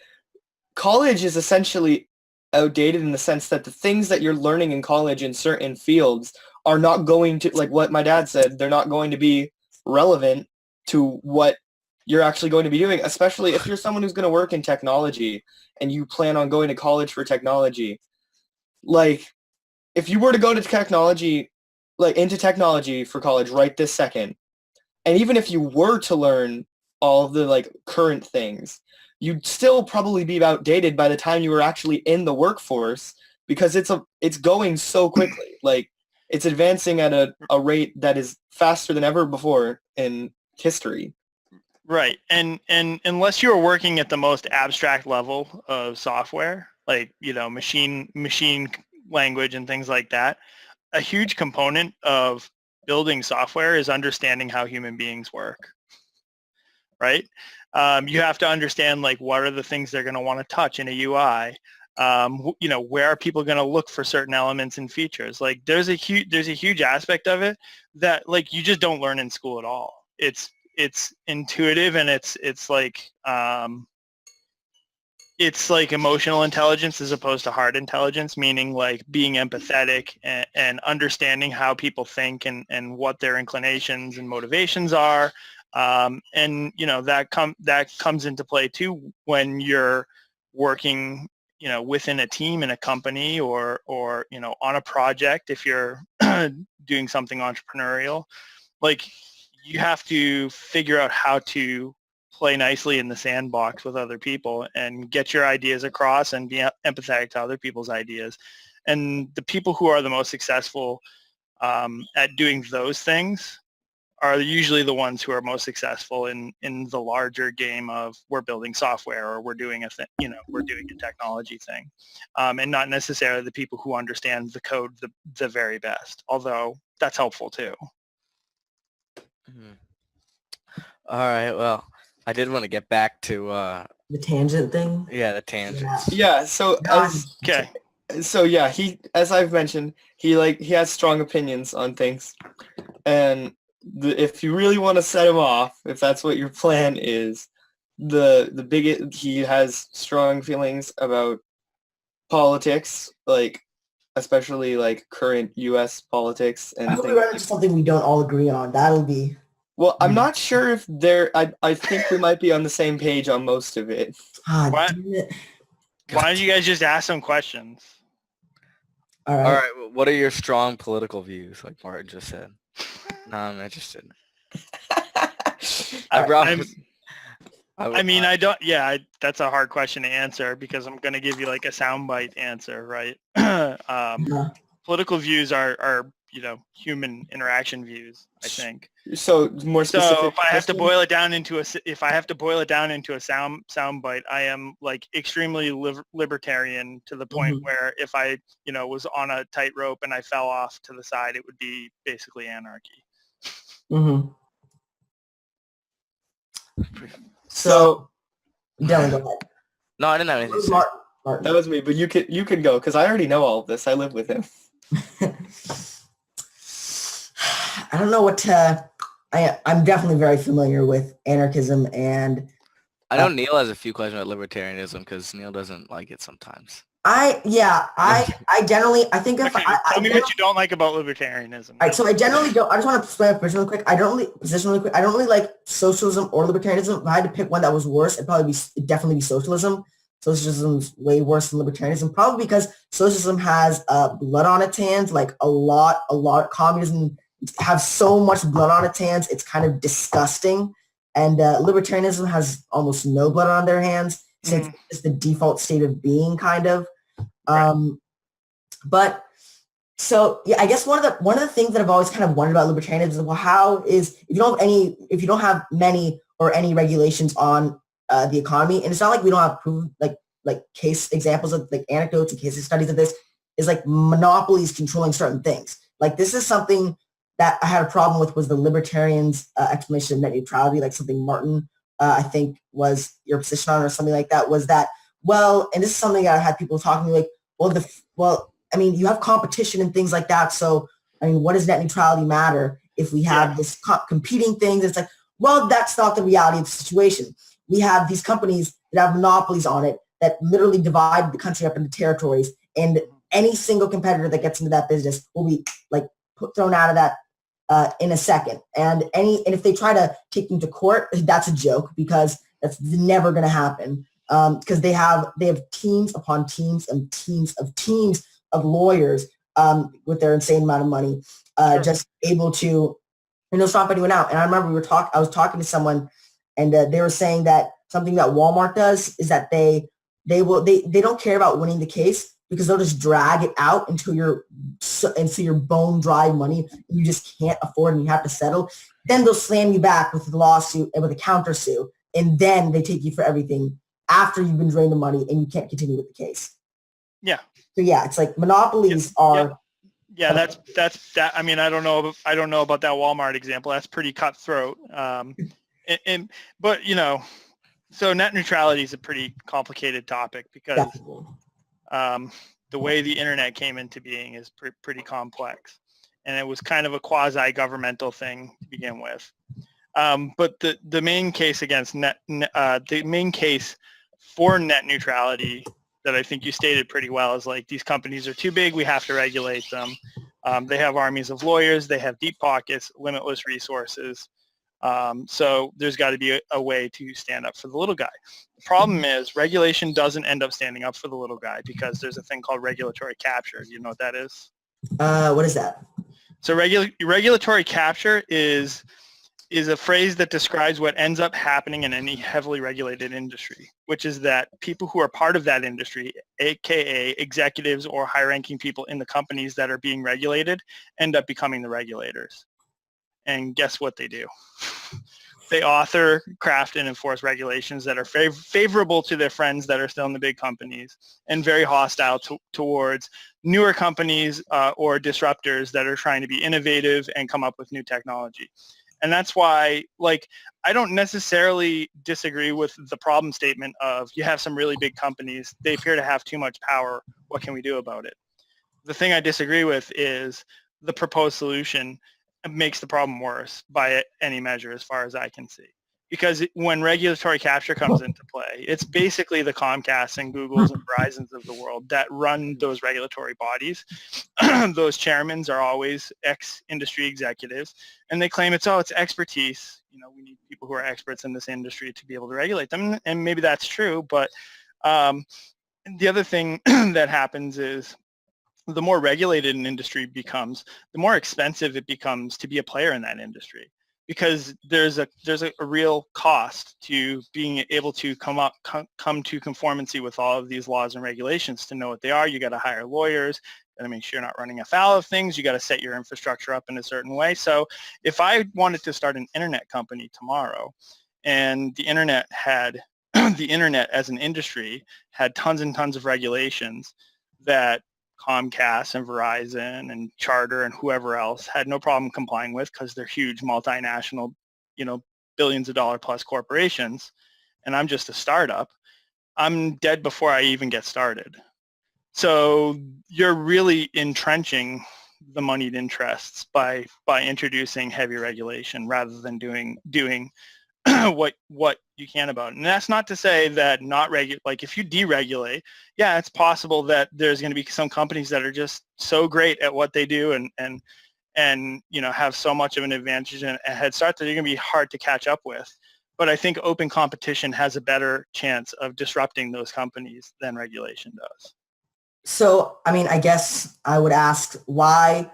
college is essentially outdated in the sense that the things that you're learning in college in certain fields are not going to, like what my dad said, they're not going to be relevant to what you're actually going to be doing, especially if you're someone who's going to work in technology and you plan on going to college for technology. Like, if you were to go to technology, like into technology for college right this second, and even if you were to learn all of the like current things, you'd still probably be outdated by the time you were actually in the workforce because it's going so quickly. Like, it's advancing at a rate that is faster than ever before in history. Right. And unless you're working at the most abstract level of software, like, machine language and things like that, a huge component of building software is understanding how human beings work. Right? You have to understand, like, what are the things they're going to want to touch in a UI? Where are people going to look for certain elements and features? Like, there's a huge aspect of it that, like, you just don't learn in school at all. It's intuitive, and it's like emotional intelligence as opposed to hard intelligence, meaning like being empathetic and understanding how people think and what their inclinations and motivations are. That comes into play too when you're working, within a team in a company or on a project. If you're doing something entrepreneurial, like, you have to figure out how to play nicely in the sandbox with other people and get your ideas across and be empathetic to other people's ideas. And the people who are the most successful at doing those things are usually the ones who are most successful in the larger game of we're building software or we're doing we're doing a technology thing, and not necessarily the people who understand the code the very best, although that's helpful too. Mhm. All right. Well, I did want to get back to The tangent thing. the tangents. Yeah, so Okay. he, as I've mentioned, he has strong opinions on things, and if you really want to set him off, if that's what your plan is, the biggest, he has strong feelings about politics, like especially like current U.S. politics I and hope we things. run into something we don't all agree on. That'll be. Well, I'm not sure if I think we might be on the same page on most of it. What? Damn it. Why don't you guys just ask some questions? All right. All right. Well, what are your strong political views? Like Martin just said. No, I'm interested. I brought. I mean, I don't. Yeah, that's a hard question to answer because I'm going to give you like a soundbite answer, right? Yeah. Political views are human interaction views. I think. So more specific. So if I have to question? boil it down into a soundbite, I am like extremely libertarian to the point where if I was on a tightrope and I fell off to the side, it would be basically anarchy. Mm-hmm. So Dylan, go ahead. No, I didn't have anything to say. Martin. that was me, but you can go because I already know all of this. I live with him. I don't know what to. I'm definitely very familiar with anarchism, and I know Neil has a few questions about libertarianism because Neil doesn't like it sometimes. I generally think if Okay, tell me what you don't like about libertarianism. All right, so I generally don't. I just want to explain my position really quick. I don't really like socialism or libertarianism. If I had to pick one that was worse, it'd definitely be socialism. Socialism's way worse than libertarianism, probably because socialism has blood on its hands, like a lot. Communism has so much blood on its hands, it's kind of disgusting. And libertarianism has almost no blood on their hands, since it's the default state of being, kind of. But so yeah, I guess one of the things that I've always kind of wondered about libertarianism is, well, how is if you don't have many or any regulations on the economy, and it's not like we don't have proof, like case examples of like anecdotes and case studies of this, is like monopolies controlling certain things. Like this is something that I had a problem with, was the libertarians' explanation of net neutrality, like something Martin I think was your position on, or something like that, was that, well, and this is something that I had people talking to me like, I mean, you have competition and things like that. So, I mean, what does net neutrality matter if we have this competing things? It's like, well, that's not the reality of the situation. We have these companies that have monopolies on it that literally divide the country up into territories, and any single competitor that gets into that business will be like thrown out of that in a second. And if they try to take them to court, that's a joke, because that's never going to happen. Because they have teams upon teams and teams of lawyers with their insane amount of money, just able to stop anyone out. And I remember I was talking to someone, and they were saying that something that Walmart does is that they don't care about winning the case, because they'll just drag it out until you're bone dry money and you just can't afford and you have to settle. Then they'll slam you back with a lawsuit and with a countersuit, and then they take you for everything after you've been drained of money and you can't continue with the case. Yeah. So yeah, it's like monopolies are. Yeah, that's that. I mean, I don't know about that Walmart example. That's pretty cutthroat. But so net neutrality is a pretty complicated topic, because the way the internet came into being is pretty complex, and it was kind of a quasi-governmental thing to begin with. But the main case against the main case for net neutrality that I think you stated pretty well is like, these companies are too big, we have to regulate them. They have armies of lawyers, they have deep pockets, limitless resources. So there's got to be a way to stand up for the little guy. The problem is regulation doesn't end up standing up for the little guy, because there's a thing called regulatory capture. Do you know what that is? What is that? So regulatory capture is a phrase that describes what ends up happening in any heavily regulated industry, which is that people who are part of that industry, aka executives or high-ranking people in the companies that are being regulated, end up becoming the regulators. And guess what they do? They author, craft, and enforce regulations that are favorable to their friends that are still in the big companies, and very hostile towards newer companies or disruptors that are trying to be innovative and come up with new technology. And that's why, like, I don't necessarily disagree with the problem statement of, you have some really big companies, they appear to have too much power, what can we do about it? The thing I disagree with is the proposed solution makes the problem worse by any measure as far as I can see. Because when regulatory capture comes into play, it's basically the Comcasts and Googles and Verizons of the world that run those regulatory bodies. Those chairmen are always ex-industry executives, and they claim it's expertise. We need people who are experts in this industry to be able to regulate them, and maybe that's true. But the other thing that happens is the more regulated an industry becomes, the more expensive it becomes to be a player in that industry, because there's a real cost to being able to come to conformancy with all of these laws and regulations. To know what they are, you got to hire lawyers, got to make sure you're not running afoul of things, you got to set your infrastructure up in a certain way. So if I wanted to start an internet company tomorrow, and the internet had the internet as an industry had tons and tons of regulations that Comcast and Verizon and Charter and whoever else had no problem complying with, because they're huge multinational, billions of dollar plus corporations, and I'm just a startup, I'm dead before I even get started. So you're really entrenching the moneyed interests by introducing heavy regulation rather than doing what you can about it. And that's not to say that like if you deregulate, yeah, it's possible that there's going to be some companies that are just so great at what they do and have so much of an advantage and a head start that they're going to be hard to catch up with. But I think open competition has a better chance of disrupting those companies than regulation does. So, I guess I would ask why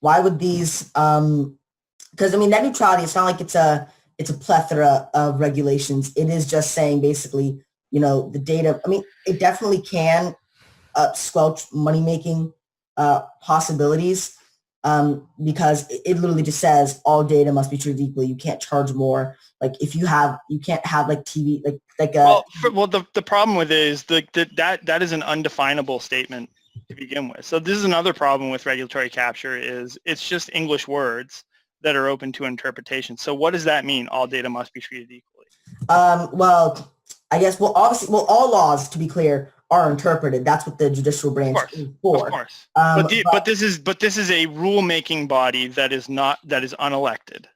would these, because net neutrality, it's not like it's a plethora of regulations. It is just saying basically, the data, it definitely can squelch money-making possibilities because it literally just says all data must be treated equally. You can't charge more. Like if you can't have like TV, the problem with it is that is an undefinable statement to begin with. So this is another problem with regulatory capture is it's just English words that are open to interpretation. So what does that mean? All data must be treated equally. Well, I guess, obviously, all laws, to be clear, are interpreted. That's what the judicial branch is for. Of course. But this is a rulemaking body that is unelected,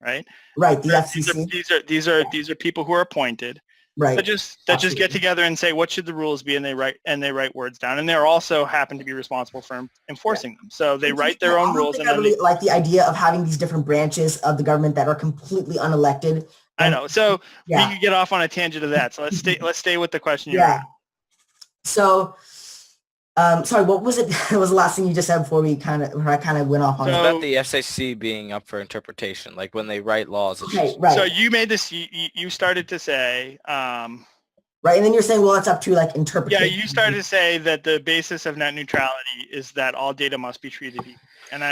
right? Right. The FCC. These are people who are appointed. Right. That just get together and say what should the rules be, and they write words down, and they also happen to be responsible for enforcing them. So they write their own rules. I really like the idea of having these different branches of the government that are completely unelected. I know. So we could get off on a tangent of that. So let's stay with the question. So, sorry, what was it? What was the last thing you just said before I kind of went off on about the FCC being up for interpretation, like when they write laws. Right. So you made this. You started to say. Right, and then you're saying, well, it's up to like interpretation. Yeah, you started to say that the basis of net neutrality is that all data must be treated equally, and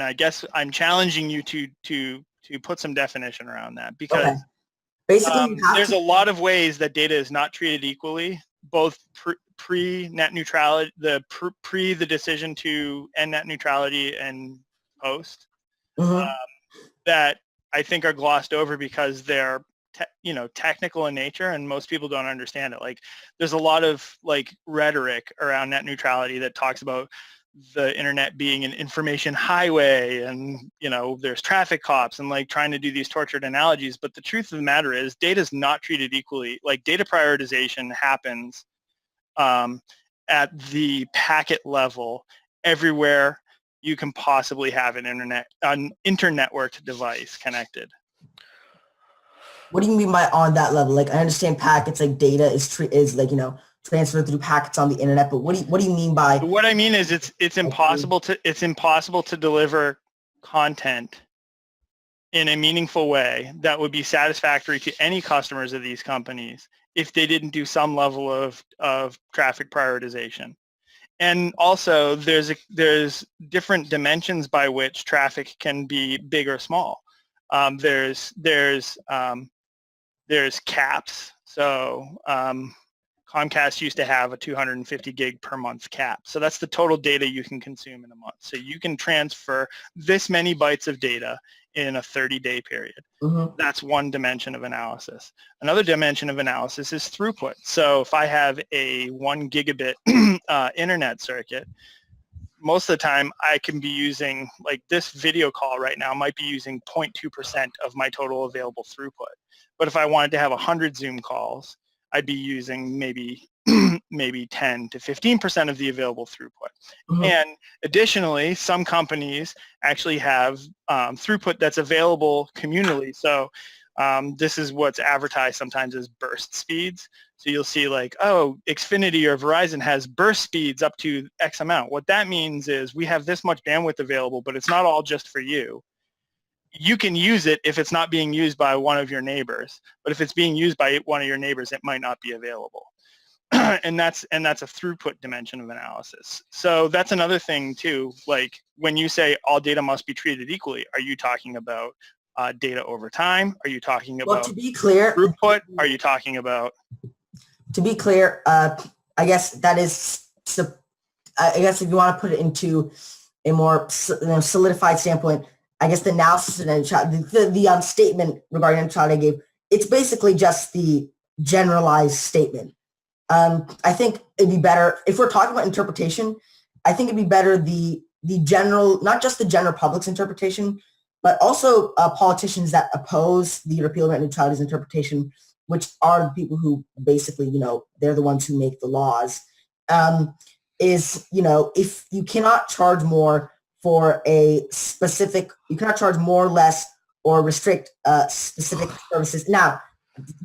I guess I'm challenging you to put some definition around that, because basically there's a lot of ways that data is not treated equally, both pre net neutrality, pre the decision to end net neutrality, and post, that I think are glossed over because they're technical in nature, and most people don't understand it. Like there's a lot of like rhetoric around net neutrality that talks about the internet being an information highway, and there's traffic cops, and like trying to do these tortured analogies. But the truth of the matter is data is not treated equally. Like data prioritization happens at the packet level everywhere you can possibly have an internetworked device connected. What do you mean by on that level? Like I understand packets, like data is like transferred through packets on the internet, but what do you mean by? What I mean is it's impossible to deliver content in a meaningful way that would be satisfactory to any customers of these companies if they didn't do some level of traffic prioritization. And also there's different dimensions by which traffic can be big or small. There's caps. So Comcast used to have a 250 gig per month cap. So that's the total data you can consume in a month. So you can transfer this many bytes of data in a 30-day period. That's one dimension of analysis. Another dimension of analysis is throughput. So if I have a 1 gigabit internet circuit, most of the time I can be using, like this video call right now might be using 0.2% of my total available throughput. But if I wanted to have 100 Zoom calls, I'd be using maybe maybe 10 to 15% of the available throughput. Mhm. And additionally, some companies actually have throughput that's available communally. So this is what's advertised sometimes as burst speeds. So you'll see like, oh, Xfinity or Verizon has burst speeds up to X amount. What that means is we have this much bandwidth available, but it's not all just for you. You can use it if it's not being used by one of your neighbors. But if it's being used by one of your neighbors, it might not be available. and that's a throughput dimension of analysis. So that's another thing too. Like when you say all data must be treated equally, are you talking about data over time? Are you talking Well, about to be clear, throughput? Are you talking about? I guess that is, I guess if you want to put it into a more solidified standpoint, I guess the analysis of the statement regarding net neutrality I gave, it's basically just the generalized statement. I think it'd be better if we're talking about interpretation. I think it'd be better the general, not just the general public's interpretation, but also politicians that oppose the repeal of net neutrality's interpretation, which are the people who basically, they're the ones who make the laws. Is, if you cannot charge more for a specific, you cannot charge more, less, or restrict specific services. Now,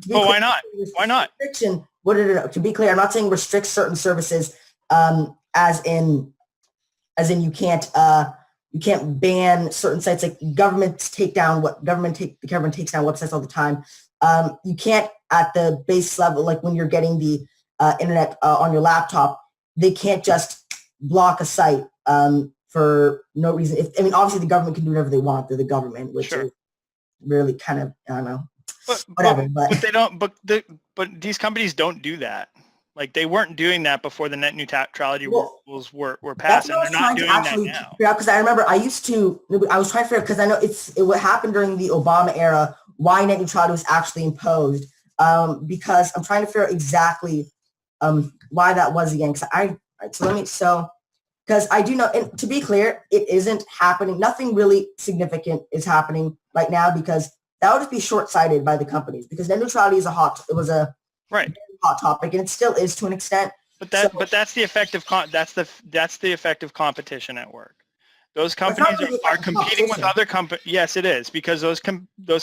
well, why not? Why not? Restriction. To be clear, I'm not saying restrict certain services, as in you can't ban certain sites. Like the government takes down websites all the time. You can't at the base level, like when you're getting the internet on your laptop, they can't just block a site for no reason. Obviously the government can do whatever they want. They're the government, which sure. is really kind of, I don't know. But they don't. But these companies don't do that. Like they weren't doing that before the net neutrality rules were passed, and they're not doing that now. Because I remember I was trying to figure out, because I know what happened during the Obama era, why net neutrality was actually imposed. Because I'm trying to figure out exactly why that was again. Because I do know, and to be clear, it isn't happening. Nothing really significant is happening right now, because that would just be short-sighted by the companies, because net neutrality is a hot topic, and it still is to an extent. But that's the effective that's the effective competition at work. Those companies are competing with other companies. Yes, it is, because those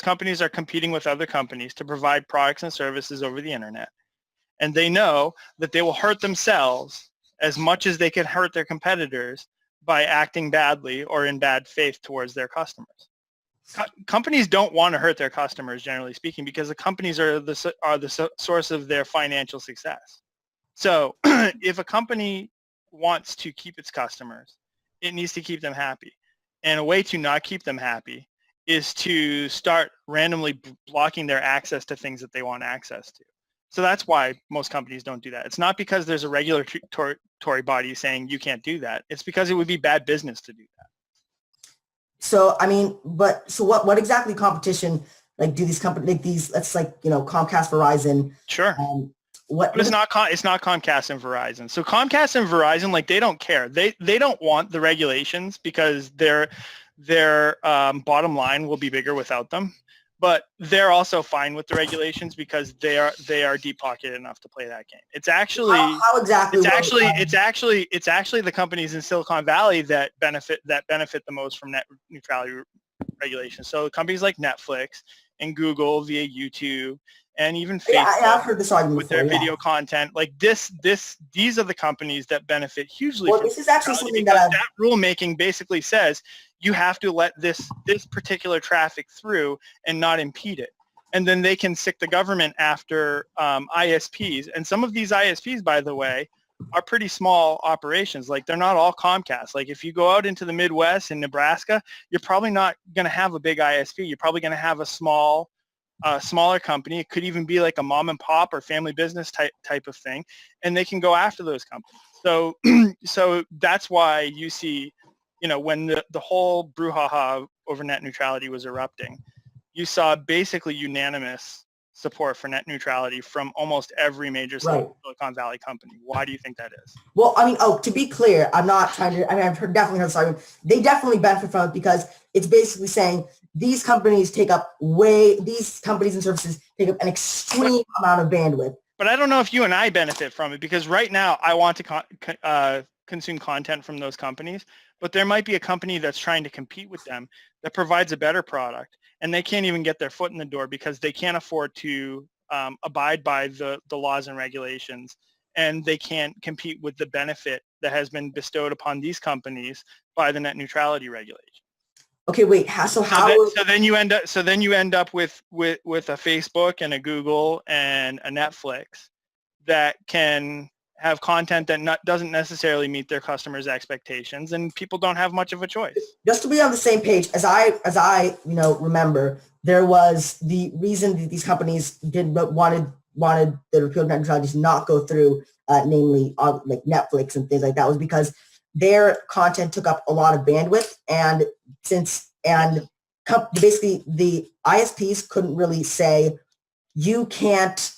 companies are competing with other companies to provide products and services over the internet, and they know that they will hurt themselves as much as they can hurt their competitors by acting badly or in bad faith towards their customers. Companies don't want to hurt their customers, generally speaking, because the companies are the source of their financial success. So if a company wants to keep its customers, it needs to keep them happy. And a way to not keep them happy is to start randomly blocking their access to things that they want access to. So that's why most companies don't do that. It's not because there's a regulatory body saying you can't do that. It's because it would be bad business to do that. So what exactly competition do these companies, like these, let's Comcast, Verizon? Sure. But it's not Comcast and Verizon. So Comcast and Verizon, they don't care. They don't want the regulations because their bottom line will be bigger without them. But they're also fine with the regulations because they are deep pocketed enough to play that game. It's actually it's actually the companies in Silicon Valley that benefit the most from net neutrality regulations. So companies like Netflix and Google via YouTube and even Facebook, I've heard this argument with their video content. These are the companies that benefit hugely. Well, this is actually something that rulemaking basically says you have to let this particular traffic through and not impede it. And then they can sick the government after ISPs. And some of these ISPs, by the way, are pretty small operations. They're not all Comcast. If you go out into the Midwest in Nebraska, you're probably not going to have a big ISP. You're probably going to have a smaller company. It could even be like a mom and pop or family business type of thing. And they can go after those companies. So that's why you see, when the whole brouhaha over net neutrality was erupting, you saw basically unanimous support for net neutrality from almost every major Right. Silicon Valley company. Why do you think that is? Well, I mean, to be clear, I'm not trying to, I mean, definitely heard this argument. They definitely benefit from it because it's basically saying these companies these companies and services take up an extreme amount of bandwidth. But I don't know if you and I benefit from it, because right now I want to consume content from those companies, but there might be a company that's trying to compete with them that provides a better product, and they can't even get their foot in the door because they can't afford to abide by the laws and regulations, and they can't compete with the benefit that has been bestowed upon these companies by the net neutrality regulation. Okay, wait. So then you end up with a Facebook and a Google and a Netflix that can have content that doesn't necessarily meet their customers' expectations, and people don't have much of a choice. Just to be on the same page, as I remember, there was the reason that these companies wanted the repeal of net neutrality to not go through, namely like Netflix and things like that, was because their content took up a lot of bandwidth, and basically the ISPs couldn't really say you can't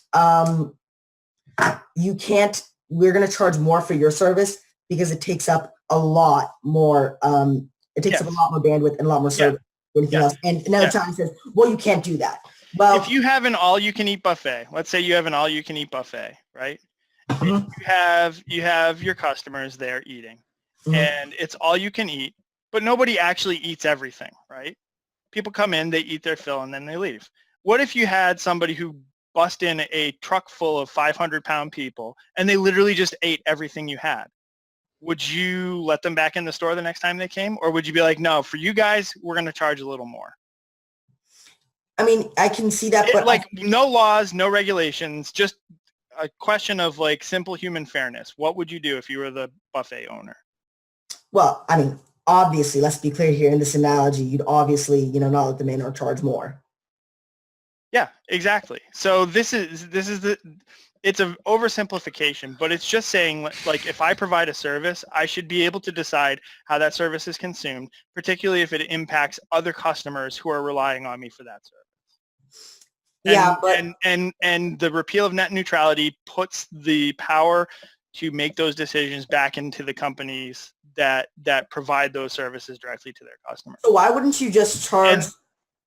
we're going to charge more for your service because it takes up a lot more it takes up a lot more bandwidth and a lot more service than anything else. And another time says, well, you can't do that. Well, if you have an all-you-can-eat buffet, let's say you have an all-you-can-eat buffet, right? Mm-hmm. You have your customers there eating, and it's all you can eat, but nobody actually eats everything, right? People come in, they eat their fill, and then they leave. What if you had somebody who bust in a truck full of 500-pound people, and they literally just ate everything you had? Would you let them back in the store the next time they came, or would you be like, no, for you guys, we're going to charge a little more? I mean, I can see that, but no laws, no regulations, just a question of like simple human fairness. What would you do if you were the buffet owner? Well, I mean, obviously, let's be clear here in this analogy, you'd obviously, not let them in or charge more. Yeah, exactly. So it's an oversimplification, but it's just saying, like, if I provide a service, I should be able to decide how that service is consumed, particularly if it impacts other customers who are relying on me for that service. And the repeal of net neutrality puts the power to make those decisions back into the companies that provide those services directly to their customers. So why wouldn't you just charge?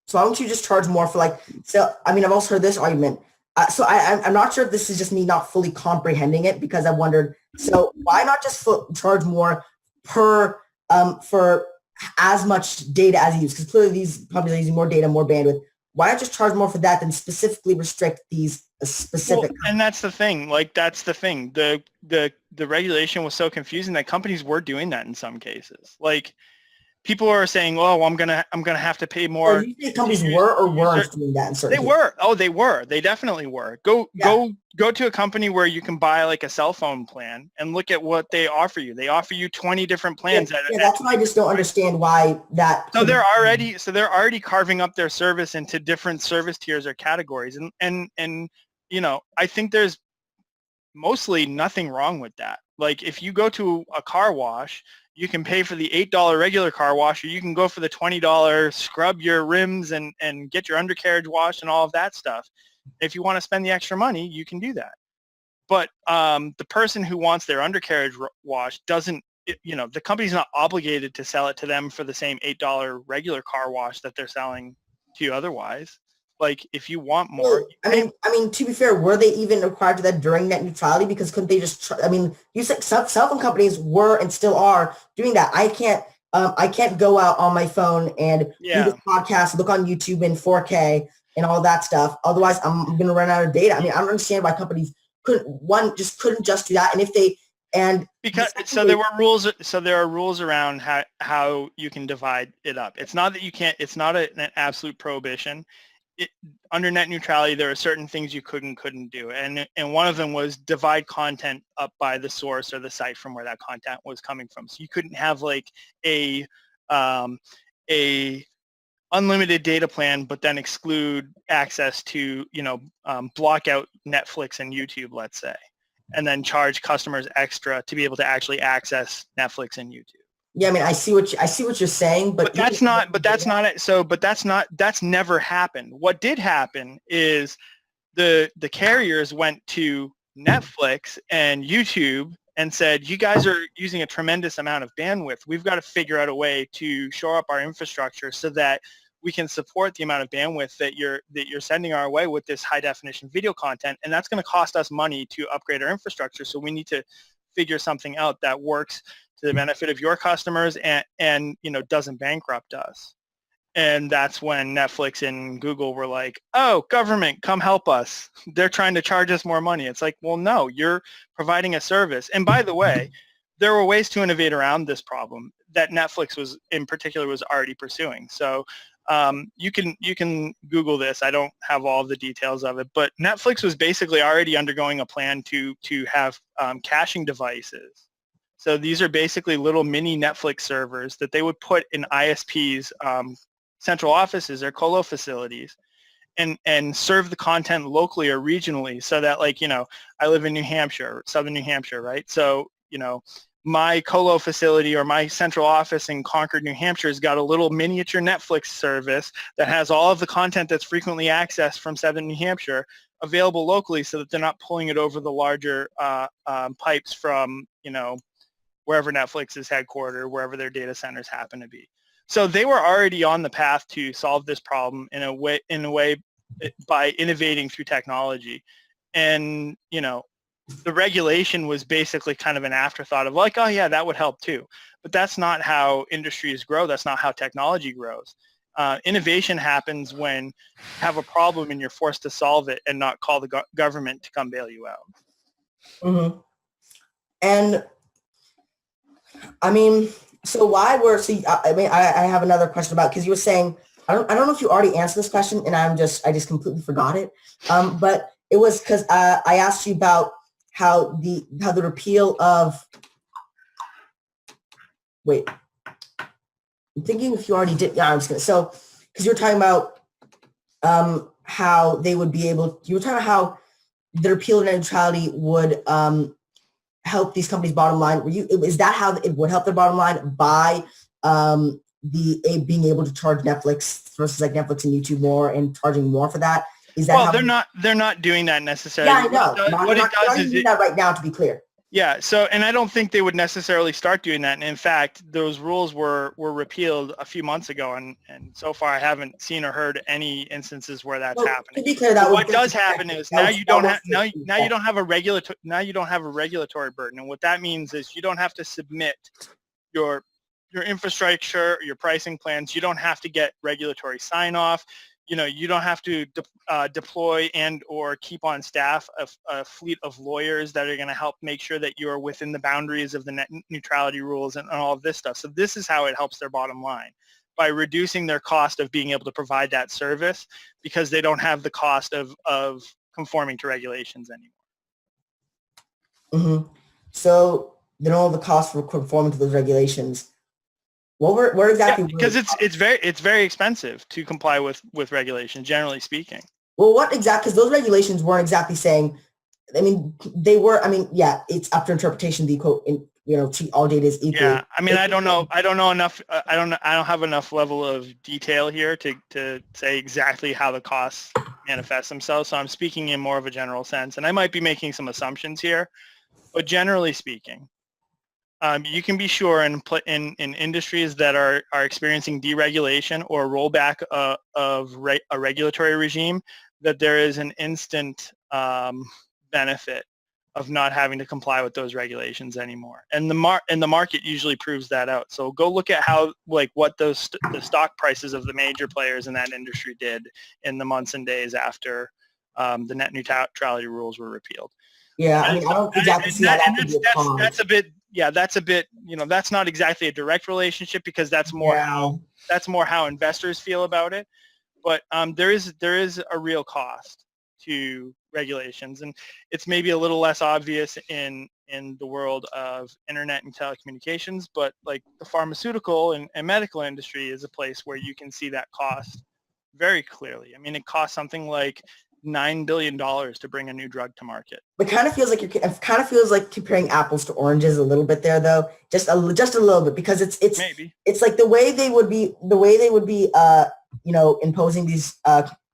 So why don't you just charge more for I mean, I've also heard this argument. So I'm not sure if this is just me not fully comprehending it, because I wondered, so why not just charge more for as much data as you use? Because clearly these companies are using more data, more bandwidth. Why not just charge more for that than specifically restrict these specific? Well, and that's the thing. The regulation was so confusing that companies were doing that in some cases. Like, people are saying, "Oh, I'm gonna have to pay more." So you think companies were or weren't doing that in certain They cases? were. Oh, they were. They definitely were. Go to a company where you can buy like a cell phone plan and look at what they offer you. They offer you 20 different plans. That's why I just don't understand why that. So they're already carving up their service into different service tiers or categories, and I think there's mostly nothing wrong with that. Like, if you go to a car wash, you can pay for the $8 regular car wash, or you can go for the $20 scrub your rims and get your undercarriage washed and all of that stuff. If you want to spend the extra money, you can do that. But the person who wants their undercarriage washed doesn't, the company's not obligated to sell it to them for the same $8 regular car wash that they're selling to you otherwise. Like, if you want more. I mean, to be fair, were they even required to that during net neutrality? Because couldn't they just? You said cell phone companies were and still are doing that. I can't go out on my phone and do this podcast, look on YouTube in 4K and all that stuff. Otherwise, I'm going to run out of data. I mean, I don't understand why companies couldn't just do that. And if they there are rules around how you can divide it up. It's not that you can't. It's not an absolute prohibition. Under net neutrality, there are certain things you couldn't do, and one of them was divide content up by the source or the site from where that content was coming from. So you couldn't have like a unlimited data plan, but then exclude access to block out Netflix and YouTube, let's say, and then charge customers extra to be able to actually access Netflix and YouTube. Yeah, I mean, I see what you're saying, but that's never happened. What did happen is the carriers went to Netflix and YouTube and said, you guys are using a tremendous amount of bandwidth. We've got to figure out a way to shore up our infrastructure so that we can support the amount of bandwidth that you're sending our way with this high definition video content. And that's going to cost us money to upgrade our infrastructure. So we need to figure something out that works to the benefit of your customers and doesn't bankrupt us. And that's when Netflix and Google were like, oh, government, come help us. They're trying to charge us more money. It's like, well, no, you're providing a service. And by the way, there were ways to innovate around this problem that Netflix was already pursuing. So you can Google this. I don't have all of the details of it, but Netflix was basically already undergoing a plan to have caching devices. So these are basically little mini Netflix servers that they would put in ISPs, central offices or colo facilities, and serve the content locally or regionally, so that, like, I live in New Hampshire, southern New Hampshire, right? So, my colo facility or my central office in Concord, New Hampshire has got a little miniature Netflix service that has all of the content that's frequently accessed from southern New Hampshire available locally, so that they're not pulling it over the larger pipes from, wherever Netflix is headquartered, wherever their data centers happen to be. So they were already on the path to solve this problem in a way by innovating through technology. And, the regulation was basically kind of an afterthought of like, oh yeah, that would help too. But that's not how industries grow. That's not how technology grows. Innovation happens when you have a problem and you're forced to solve it and not call the government to come bail you out. Mm-hmm. And I mean, so why were, I have another question about, because you were saying, I don't know if you already answered this question and I just completely forgot it. But it was because I asked you about how the repeal of, wait, I'm thinking if you already did, yeah, I'm just gonna, so, because you were talking about how they would be able, you were talking about how the repeal of net neutrality would help these companies' bottom line. Is that how it would help their bottom line, by being able to charge Netflix versus like Netflix and YouTube more and charging more for that? Is that well, they're not doing that necessarily. Yeah, I know. What it does is do that right now, to be clear. Yeah, so, and I don't think they would necessarily start doing that. And in fact, those rules were repealed a few months ago, and so far I haven't seen or heard any instances where that's happening. To be clear, what does happen is now you don't have a regulatory burden, and what that means is you don't have to submit your infrastructure, your pricing plans. You don't have to get regulatory sign off. You don't have to deploy and or keep on staff a fleet of lawyers that are going to help make sure that you're within the boundaries of the net neutrality rules and all of this stuff. So this is how it helps their bottom line, by reducing their cost of being able to provide that service, because they don't have the cost of conforming to regulations anymore. Mm-hmm. So they don't have the cost for conforming to those regulations. Where exactly? Yeah, because it's very expensive to comply with regulations, generally speaking. Well, what exactly? Because those regulations weren't exactly saying. I mean, they were. I mean, yeah, it's up to interpretation. The quote, treat all data is equal. Yeah, I mean, I don't know enough. I don't have enough level of detail here to say exactly how the costs manifest themselves. So I'm speaking in more of a general sense, and I might be making some assumptions here, but generally speaking. You can be sure in industries that are experiencing deregulation or rollback of a regulatory regime, that there is an instant benefit of not having to comply with those regulations anymore. And the market usually proves that out. So go look at how, what the stock prices of the major players in that industry did in the months and days after the net neutrality rules were repealed. Yeah, I mean, I don't exactly see how that could be a con. That's a bit, that's not exactly a direct relationship, because that's more how investors feel about it. But there is a real cost to regulations, and it's maybe a little less obvious in the world of internet and telecommunications, but like the pharmaceutical and medical industry is a place where you can see that cost very clearly. I mean, it costs something like $9 billion to bring a new drug to market. It kind of feels like comparing apples to oranges a little bit there, though, just a little bit, because it's like the way they would be imposing these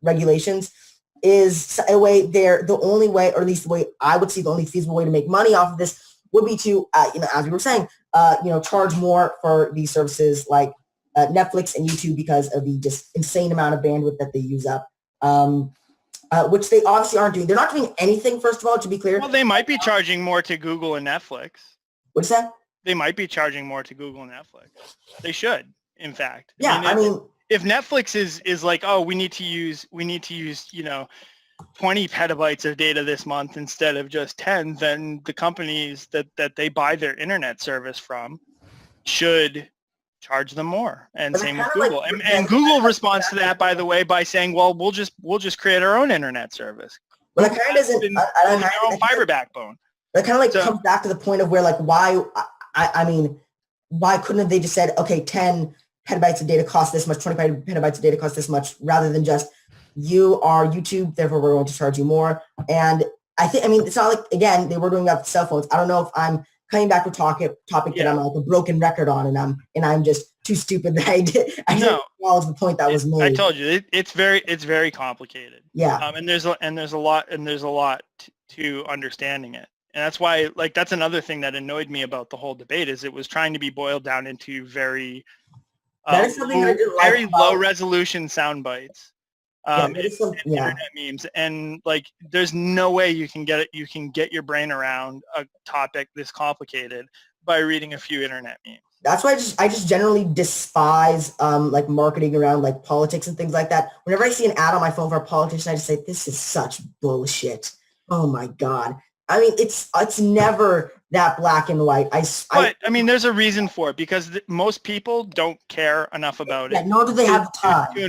regulations. is a way the only way, or at least the way I would see the only feasible way to make money off of this would be to, as we were saying, charge more for these services like Netflix and YouTube because of the just insane amount of bandwidth that they use up, which they obviously aren't doing. They're not doing anything, first of all, to be clear. Well, they might be charging more to Google and Netflix. What's that? They might be charging more to Google and Netflix. They should, in fact. Yeah, if Netflix is like, oh, we need to use 20 petabytes of data this month instead of just 10, then the companies that they buy their internet service from should charge them more. And But same they're with kinda Google. like- And Google responds to that, by the way, by saying, well, we'll just create our own internet service. But that kind of doesn't. Our own fiber backbone. That kind of like So- comes back to the point of where like why why couldn't have they just said, okay, 10 petabytes of data cost this much, 20 petabytes of data cost this much, rather than just you are YouTube, therefore we're going to charge you more. And it's not like, again, they were doing that with cell phones. I don't know if I'm coming back to topic that I'm like a broken record on, and I'm just too stupid that I didn't acknowledge the point that was made. I told you it's very complicated. Yeah. And there's a lot to understanding it. And that's why, like, that's another thing that annoyed me about the whole debate is it was trying to be boiled down into very That is something that I didn't like very about- low resolution sound bites. Yeah. Internet memes, and like there's no way you can get your brain around a topic this complicated by reading a few internet memes. That's why I just generally despise like marketing around like politics and things like that. Whenever I see an ad on my phone for a politician, I just say, this is such bullshit. Oh my God. I mean, it's never that black and white. But there's a reason for it, because most people don't care enough about it. Nor do they have the time to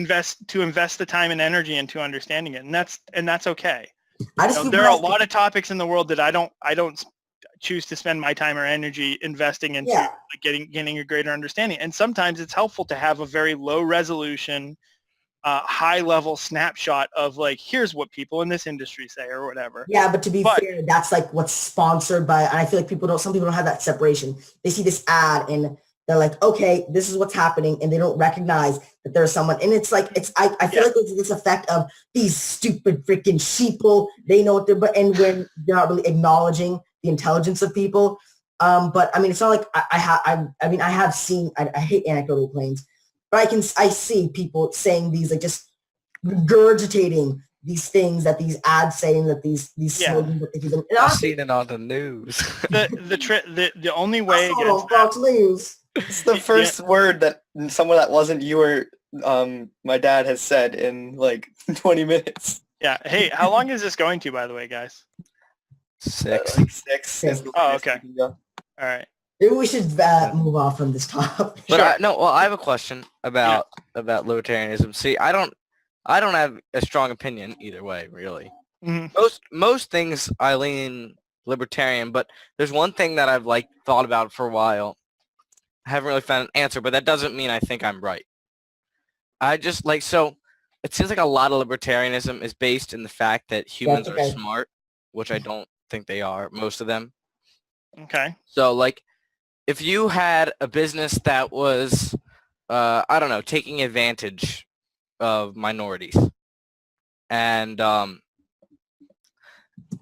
invest the time and energy into understanding it, and that's okay. I There are a lot of topics in the world that I don't choose to spend my time or energy investing into, like getting a greater understanding. And sometimes it's helpful to have a very low resolution, high level snapshot of like, here's what people in this industry say or whatever. Yeah, but to be fair, that's like what's sponsored by, and I feel like some people don't have that separation. They see this ad and they're like, okay, this is what's happening, and they don't recognize that there's someone. And it's like, I feel like there's this effect of these stupid freaking sheeple. They know what and when they're not really acknowledging the intelligence of people. But it's not like I have seen, I hate anecdotal claims, but I see people saying these, like, just regurgitating these things that these ads say, and that these slogans that they do. I've seen it on the news. The only way I saw it on Fox News. It's the first word that someone that wasn't you or my dad has said in like 20 minutes. Yeah. Hey, how long is this going to, by the way, guys? 6. Like 6. is the Oh, latest okay. we can go. All right. Maybe we should move on from this topic. But Sure. I have a question about libertarianism. See, I don't have a strong opinion either way, really. Mhm. Most things I lean libertarian, but there's one thing that I've thought about for a while. I haven't really found an answer, but that doesn't mean I think I'm right. I just so it seems like a lot of libertarianism is based in the fact that humans are smart, which I don't think they are, most of them. Okay. So if you had a business that was, I don't know, taking advantage of minorities and, I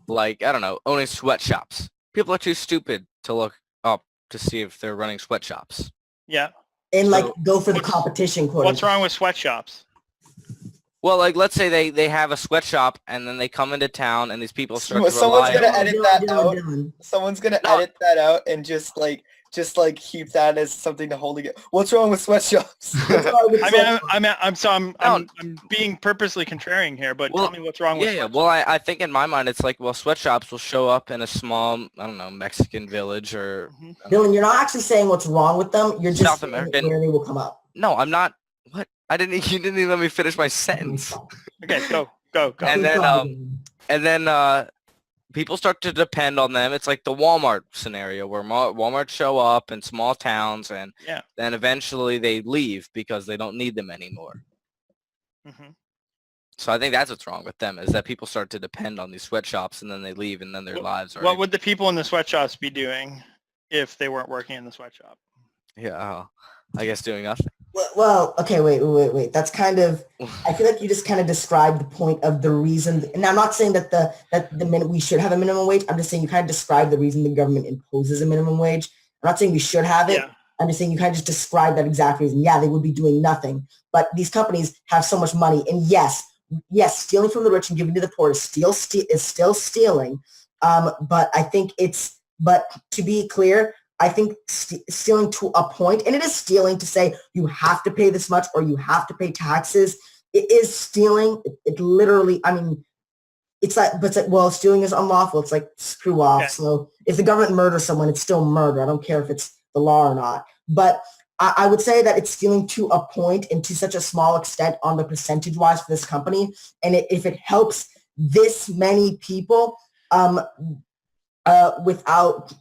don't know, owning sweatshops. People are too stupid to look up to see if they're running sweatshops. Yeah. And go for the competition. What's wrong with sweatshops? Well, let's say they have a sweatshop and then they come into town and these people start to Someone's rely gonna on... edit that out. Someone's gonna edit that out and just keep that as something to hold against. What's wrong with sweatshops? I'm being purposely contrarian here, but tell me what's wrong with sweatshops. Well, I think in my mind it's sweatshops will show up in a small, I don't know, Mexican village or... Dylan, you're not actually saying what's wrong with them. You're just South saying American. where they will come up. No, I'm not. What? You didn't even let me finish my sentence. Okay, go. And then people start to depend on them. It's like the Walmart scenario where Walmart show up in small towns and then eventually they leave because they don't need them anymore. Mm-hmm. So I think that's what's wrong with them, is that people start to depend on these sweatshops and then they leave and then their lives are... What would the people in the sweatshops be doing if they weren't working in the sweatshop? Yeah, I guess doing nothing. Well, okay, wait. That's kind of. I feel like you just kind of described the point of the reason. And I'm not saying that the minute we should have a minimum wage. I'm just saying you kind of described the reason the government imposes a minimum wage. I'm not saying we should have it. Yeah. I'm just saying you kind of just described that exact reason. Yeah, they would be doing nothing, but these companies have so much money, and yes, stealing from the rich and giving to the poor is still stealing. But I think but to be clear, I think stealing to a point, and it is stealing to say you have to pay this much or you have to pay taxes. It is stealing. It literally, I mean, but it's like, well, stealing is unlawful. It's like, screw off. Okay. So if the government murders someone, it's still murder. I don't care if it's the law or not. But I would say that it's stealing to a point and to such a small extent on the percentage wise for this company. And if it helps this many people, without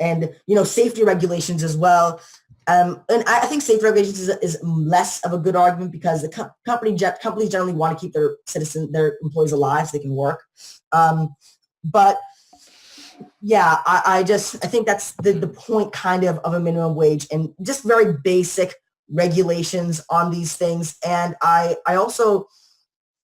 and safety regulations as well. And I think safety regulations is less of a good argument because the companies generally want to keep their employees alive so they can work. But yeah, I think that's the point kind of a minimum wage and just very basic regulations on these things. And I also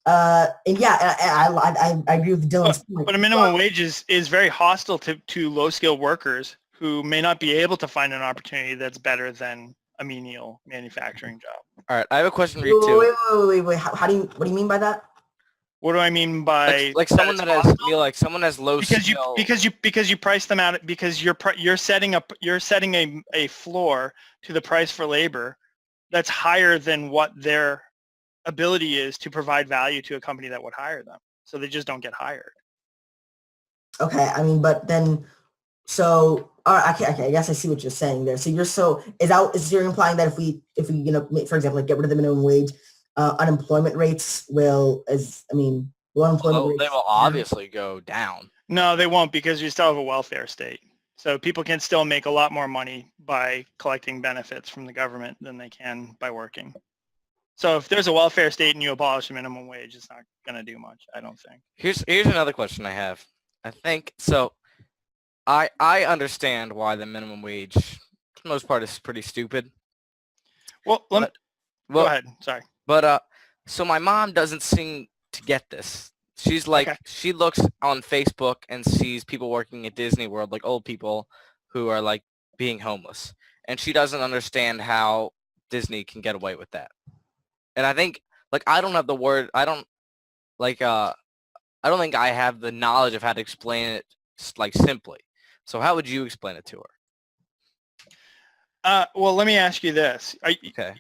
and yeah, I agree with Dylan's point. But a minimum wage is very hostile to low-skilled workers who may not be able to find an opportunity that's better than a menial manufacturing job. All right, I have a question for you too. Wait. What do you mean by that? What do I mean by like someone that has like someone has low skill? Because you price them out because you're setting a floor to the price for labor that's higher than what their ability is to provide value to a company that would hire them. So they just don't get hired. Okay, I mean, but then, so, all right, okay, I guess I see what you're saying there. So you're implying that if we, for example, like get rid of the minimum wage, unemployment rates will unemployment rates? They will obviously go down. No, they won't because you still have a welfare state. So people can still make a lot more money by collecting benefits from the government than they can by working. So if there's a welfare state and you abolish the minimum wage, it's not going to do much, I don't think. Here's another question I have. I think so. I understand why the minimum wage, for the most part, is pretty stupid. Well, go ahead. Sorry. But so my mom doesn't seem to get this. She's like, She looks on Facebook and sees people working at Disney World, like old people who are like being homeless, and she doesn't understand how Disney can get away with that. And I think, like, I don't have the word. I don't think I have the knowledge of how to explain it, like, simply. So how would you explain it to her? Well, let me ask you this. Okay.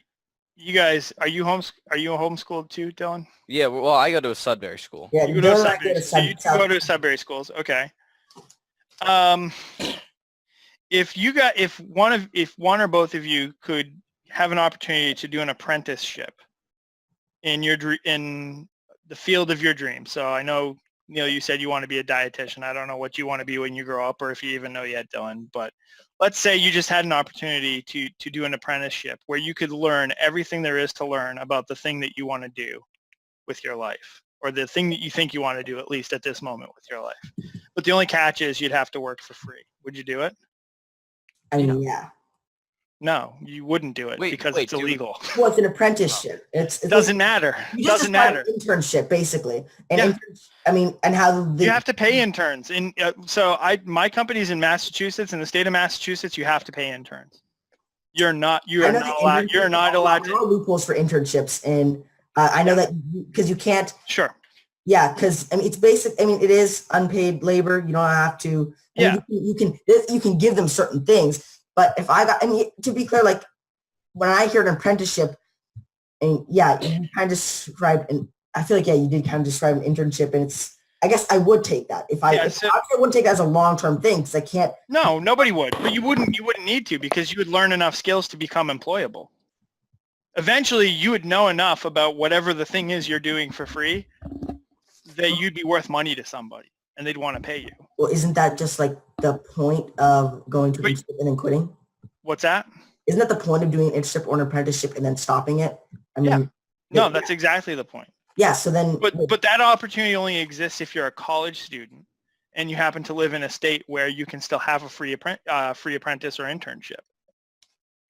You guys, are you homeschooled too, Dylan? Yeah, well, I go to a Sudbury school. Yeah, you go to a Sudbury. So you go to Sudbury schools, okay. If one or both of you could have an opportunity to do an apprenticeship in the field of your dreams. So I know, Neil, you said you want to be a dietitian. I don't know what you want to be when you grow up or if you even know yet, Dylan, but let's say you just had an opportunity to do an apprenticeship where you could learn everything there is to learn about the thing that you want to do with your life, or the thing that you think you want to do, at least at this moment with your life. But the only catch is you'd have to work for free. Would you do it? I mean, yeah. No, you wouldn't do it because it's illegal. Well, it's an apprenticeship. It doesn't matter. It doesn't matter. Internship, basically. And and how you have to pay interns. My company's in Massachusetts. In the state of Massachusetts, you have to pay interns. You are not allowed. You're not allowed to. There are loopholes for internships, and I know that because you can't. Sure. Yeah, because it's basic. It is unpaid labor. You don't have to. You can give them certain things. But if to be clear, like when I hear an apprenticeship, and you kind of described, and I feel like, you did kind of describe an internship, and I guess I would take that. I wouldn't take that as a long-term thing because I can't. No, nobody would. But you wouldn't need to because you would learn enough skills to become employable. Eventually, you would know enough about whatever the thing is you're doing for free that you'd be worth money to somebody. And they'd want to pay you. Well, isn't that just like the point of going to an internship and then quitting? What's that? Isn't that the point of doing an internship or an apprenticeship and then stopping it? No, that's exactly the point. Yeah, so then... But that opportunity only exists if you're a college student and you happen to live in a state where you can still have a free apprentice or internship.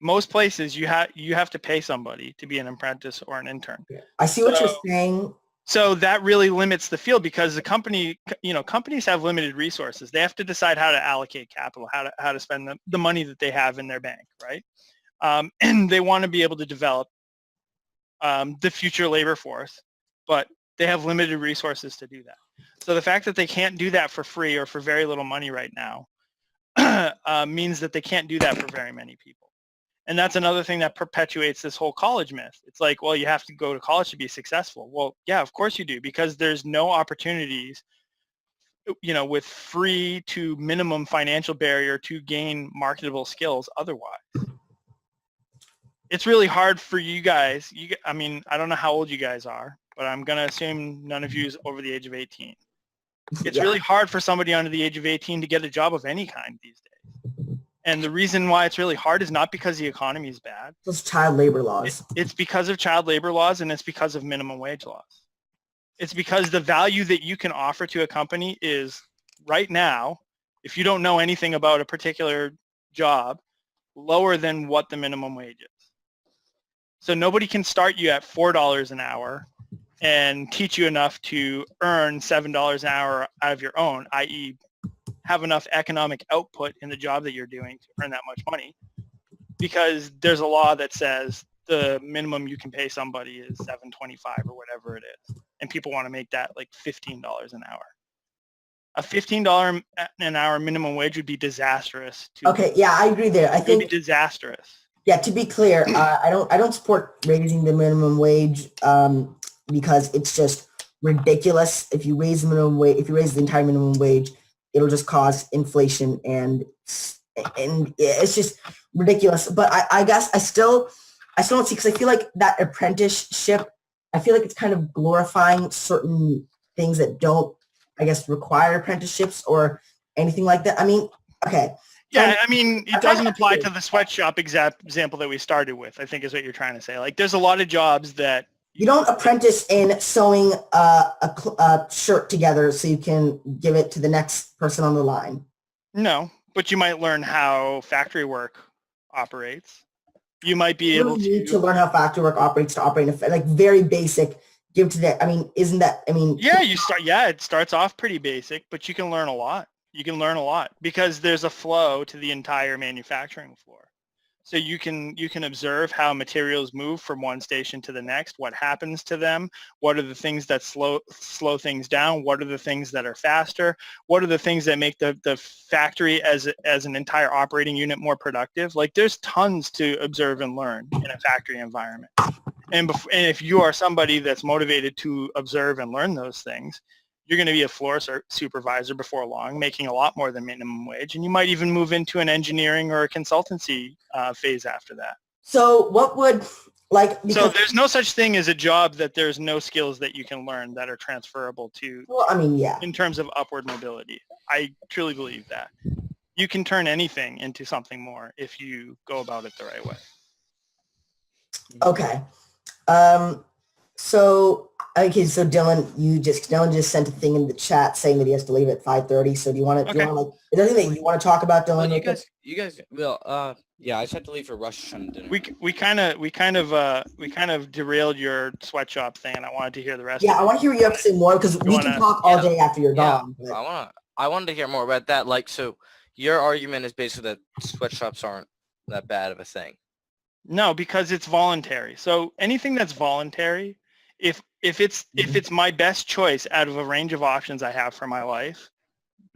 Most places you have to pay somebody to be an apprentice or an intern. I see what you're So- saying. So that really limits the field because the companies have limited resources. They have to decide how to allocate capital, how to spend the money that they have in their bank, right? And they want to be able to develop the future labor force, but they have limited resources to do that. So the fact that they can't do that for free or for very little money right now means that they can't do that for very many people. And that's another thing that perpetuates this whole college myth. It's like, well, you have to go to college to be successful. Well, yeah, of course you do, because there's no opportunities, with free to minimum financial barrier to gain marketable skills otherwise. It's really hard for you guys. I don't know how old you guys are, but I'm going to assume none of you is over the age of 18. It's Yeah. really hard for somebody under the age of 18 to get a job of any kind these days. And the reason why it's really hard is not because the economy is bad. Those child labor laws. It's because of child labor laws, and it's because of minimum wage laws. It's because the value that you can offer to a company is right now, if you don't know anything about a particular job, lower than what the minimum wage is. So nobody can start you at $4 an hour and teach you enough to earn $7 an hour out of your own, i.e. have enough economic output in the job that you're doing to earn that much money, because there's a law that says the minimum you can pay somebody is $7.25 or whatever it is, and people want to make that like $15 an hour. A $15 an hour minimum wage would be disastrous. Okay, yeah, I agree there. I It would be think, disastrous. yeah, to be clear, I don't support raising the minimum wage because it's just ridiculous. If you raise the minimum wage, if you raise the entire minimum wage, it'll just cause inflation, and it's just ridiculous. But I guess I still don't see, because I feel like that apprenticeship, I feel like it's kind of glorifying certain things that don't, I guess, require apprenticeships or anything like that. I mean, okay. Yeah, I mean, it doesn't apply to the sweatshop example that we started with, I think is what you're trying to say. Like, there's a lot of jobs that You don't apprentice in sewing a shirt together so you can give it to the next person on the line. No, but you might learn how factory work operates. You might be You able really need to. to learn how factory work operates to operate in like very basic. Give to that. I mean, isn't that? I mean, Yeah, it starts off pretty basic, but you can learn a lot. You can learn a lot because there's a flow to the entire manufacturing floor. So you can observe how materials move from one station to the next, what happens to them, what are the things that slow things down, what are the things that are faster, what are the things that make the factory as an entire operating unit more productive. Like, there's tons to observe and learn in a factory environment. And if you are somebody that's motivated to observe and learn those things, you're going to be a floor supervisor before long, making a lot more than minimum wage. And you might even move into an engineering or a consultancy phase after that. so what would So there's no such thing as a job that there's no skills that you can learn that are transferable to, well, I mean, yeah. in terms of upward mobility. I truly believe that. You can turn anything into something more if you go about it the right way. Okay. So Dylan just sent a thing in the chat saying that he has to leave at 5:30. So do you want to? Okay. Is there anything that you want to talk about, Dylan? Well, you guys will. Yeah, I just had to leave for Rosh Hashanah dinner. We kind of derailed your sweatshop thing, and I wanted to hear the rest. Yeah, of I it. want to hear you have to say more because we can talk all day after you're Yeah, gone. But I wanted to hear more about that. Like, so your argument is basically that sweatshops aren't that bad of a thing. No, because it's voluntary. So anything that's voluntary, if it's my best choice out of a range of options I have for my life,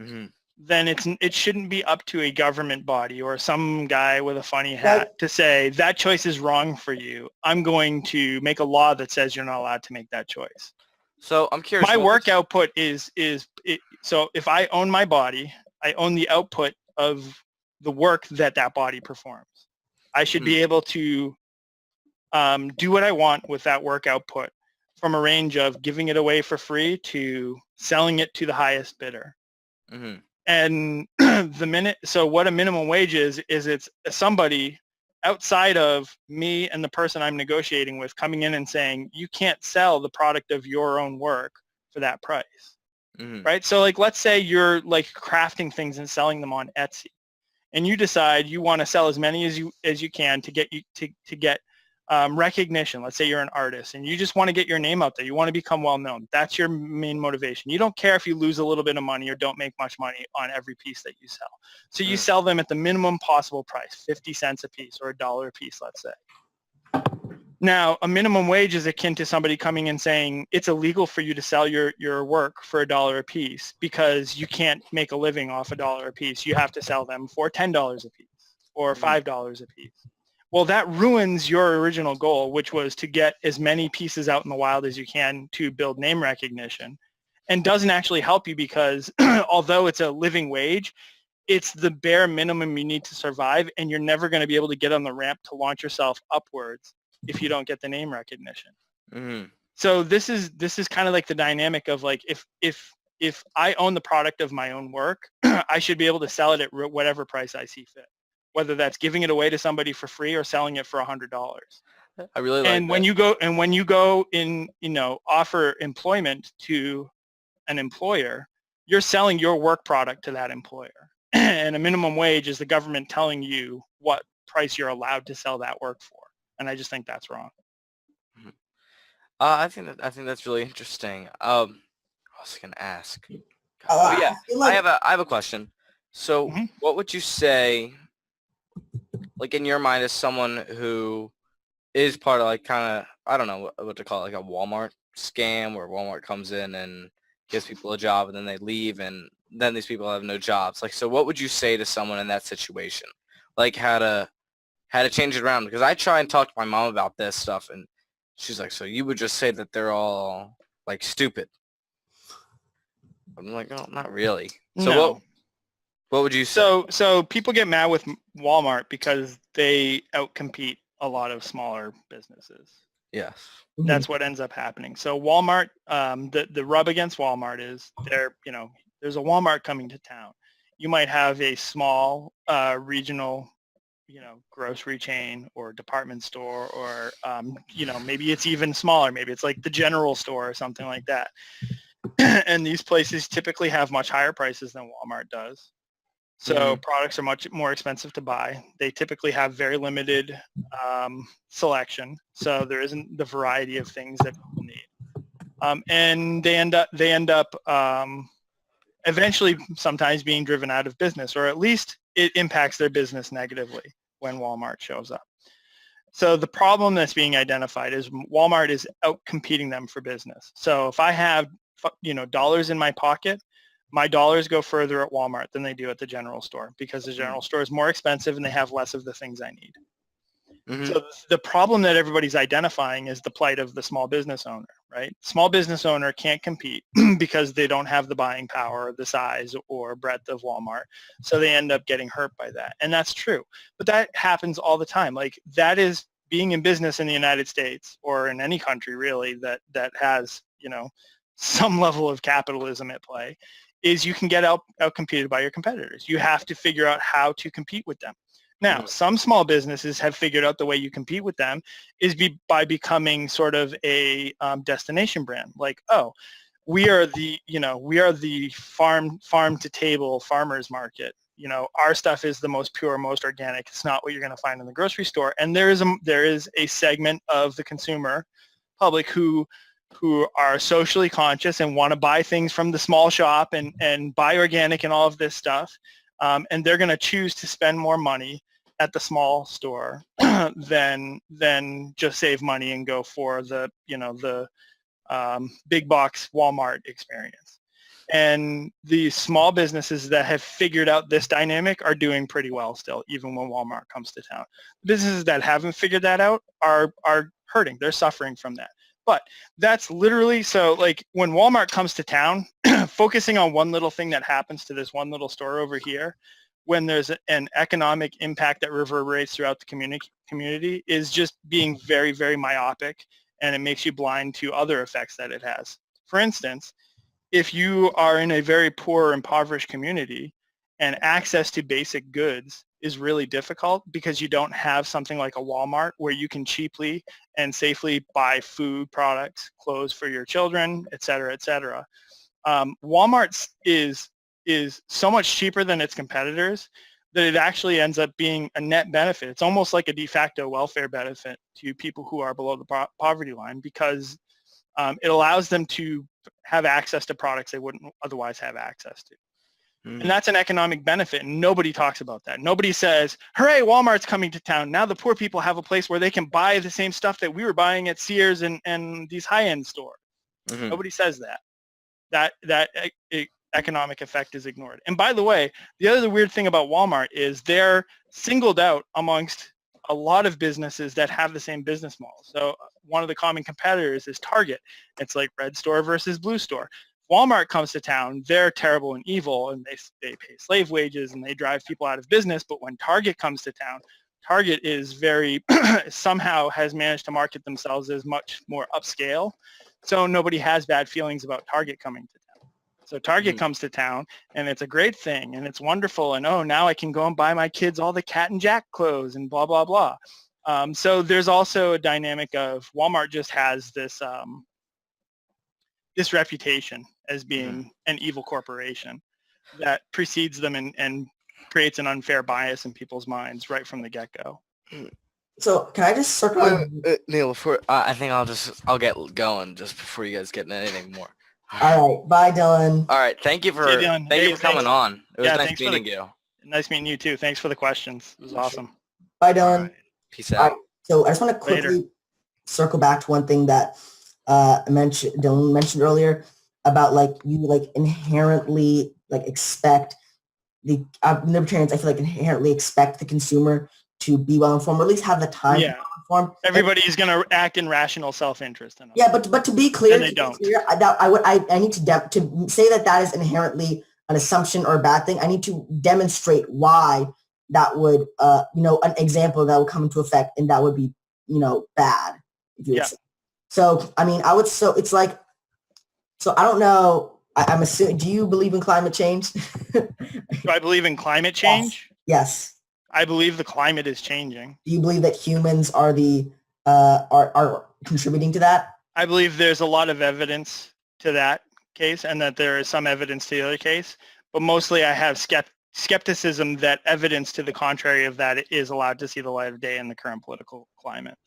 Mm-hmm. then it shouldn't be up to a government body or some guy with a funny hat to say that choice is wrong for you. I'm going to make a law that says you're not allowed to make that choice. So I'm curious. My work output so if I own my body, I own the output of the work that body performs. I should be able to do what I want with that work output, from a range of giving it away for free to selling it to the highest bidder. Mm-hmm. And so what a minimum wage is it's somebody outside of me and the person I'm negotiating with coming in and saying, you can't sell the product of your own work for that price. Mm-hmm. Right? So like, let's say you're like crafting things and selling them on Etsy, and you decide you want to sell as many as you can to get recognition. Let's say you're an artist and you just want to get your name out there. You want to become well known. That's your main motivation. You don't care if you lose a little bit of money or don't make much money on every piece that you sell. So you sell them at the minimum possible price, 50 cents a piece or $1 a piece, let's say. Now, a minimum wage is akin to somebody coming and saying it's illegal for you to sell your work for $1 a piece because you can't make a living off $1 a piece. You have to sell them for $10 a piece or $5 a piece. Well, that ruins your original goal, which was to get as many pieces out in the wild as you can to build name recognition, and doesn't actually help you because although it's a living wage, it's the bare minimum you need to survive, and you're never going to be able to get on the ramp to launch yourself upwards if you don't get the name recognition. Mm-hmm. So this is kind of like the dynamic of like if I own the product of my own work, I should be able to sell it at whatever price I see fit, whether that's giving it away to somebody for free or selling it for $100. I really like And that. when you go in, offer employment to an employer, you're selling your work product to that employer. And a minimum wage is the government telling you what price you're allowed to sell that work for. And I just think that's wrong. I think that's really interesting. I was gonna ask. Oh, Yeah, I feel like I have a question. So, Mhm. what would you say, like in your mind, as someone who is part of like kind of, I don't know what to call it, like a Walmart scam where Walmart comes in and gives people a job and then they leave and then these people have no jobs. Like, so what would you say to someone in that situation? Like how to change it around? Because I try and talk to my mom about this stuff and she's like, so you would just say that they're all like stupid. I'm like, oh, not really. So No. what would you say? So people get mad with Walmart because they outcompete a lot of smaller businesses. Yes. That's what ends up happening. So Walmart, the rub against Walmart is there's a Walmart coming to town. You might have a small regional, grocery chain or department store, or maybe it's even smaller. Maybe it's like the general store or something like that. And these places typically have much higher prices than Walmart does. So products are much more expensive to buy. They typically have very limited selection, so there isn't the variety of things that people need. And they end up eventually sometimes being driven out of business, or at least it impacts their business negatively when Walmart shows up. So the problem that's being identified is Walmart is out competing them for business. So if I have dollars in my pocket, my dollars go further at Walmart than they do at the general store because the general store is more expensive and they have less of the things I need. So the problem that everybody's identifying is the plight of the small business owner, right? Small business owner can't compete because they don't have the buying power, the size or breadth of Walmart. So they end up getting hurt by that. And that's true. But that happens all the time. Like that is being in business in the United States or in any country really that has, some level of capitalism at play, is you can get out competed by your competitors. You have to figure out how to compete with them. Now, some small businesses have figured out the way you compete with them is by becoming sort of a destination brand. Like, oh, we are the farm to table farmers market. Our stuff is the most pure, most organic. It's not what you're going to find in the grocery store. And there is a segment of the consumer public who are socially conscious and want to buy things from the small shop and buy organic and all of this stuff. And they're going to choose to spend more money at the small store than just save money and go for the big box Walmart experience. And the small businesses that have figured out this dynamic are doing pretty well still, even when Walmart comes to town. Businesses that haven't figured that out are hurting. They're suffering from that. But that's literally, so like when Walmart comes to town, focusing on one little thing that happens to this one little store over here, when there's an economic impact that reverberates throughout the community is just being very, very myopic, and it makes you blind to other effects that it has. For instance, if you are in a very poor, impoverished community and access to basic goods is really difficult because you don't have something like a Walmart where you can cheaply and safely buy food products, clothes for your children, et cetera, et cetera. Walmart is so much cheaper than its competitors that it actually ends up being a net benefit. It's almost like a de facto welfare benefit to people who are below the poverty line, because it allows them to have access to products they wouldn't otherwise have access to. And that's an economic benefit, and nobody talks about that. Nobody says, hooray, Walmart's coming to town. Now the poor people have a place where they can buy the same stuff that we were buying at Sears and these high-end stores. Nobody says that. That economic effect is ignored. And by the way, the other weird thing about Walmart is they're singled out amongst a lot of businesses that have the same business model. So one of the common competitors is Target. It's like red store versus blue store. Walmart comes to town, they're terrible and evil, and they pay slave wages and they drive people out of business. But when Target comes to town, Target is very somehow has managed to market themselves as much more upscale. So nobody has bad feelings about Target coming to town. So Target comes to town, and it's a great thing, and it's wonderful, and oh, now I can go and buy my kids all the Cat and Jack clothes and blah, blah, blah. So there's also a dynamic of Walmart just has this this reputation as being an evil corporation that precedes them and creates an unfair bias in people's minds right from the get-go. So can I just circle? Neil, before I think I'll get going just before you guys get into anything more. All right, bye, Dylan. All right, thank you for See you, Dylan. thank Hey, you for coming thanks. on. It was Yeah, nice thanks for meeting you. Nice meeting you too. Thanks for the questions. It was awesome. Bye, All Dylan. right, peace All out. right, so I just want to quickly circle back to one thing that Dylan mentioned earlier about like you like inherently like expect the libertarians. I feel like inherently expect the consumer to be well informed, or at least have the time to be well informed. Everybody's going to act in rational self-interest. Yeah, but to be clear, And they don't. I need to say that is inherently an assumption or a bad thing. I need to demonstrate why that would, an example that would come into effect, and that would be, bad. If you would say. So, I mean, it's like, so I don't know. I'm assuming, do you believe in climate change? Do I believe in climate change? Yes. I believe the climate is changing. Do you believe that humans are are contributing to that? I believe there's a lot of evidence to that case, and that there is some evidence to the other case. But mostly I have skepticism that evidence to the contrary of that is allowed to see the light of day in the current political climate.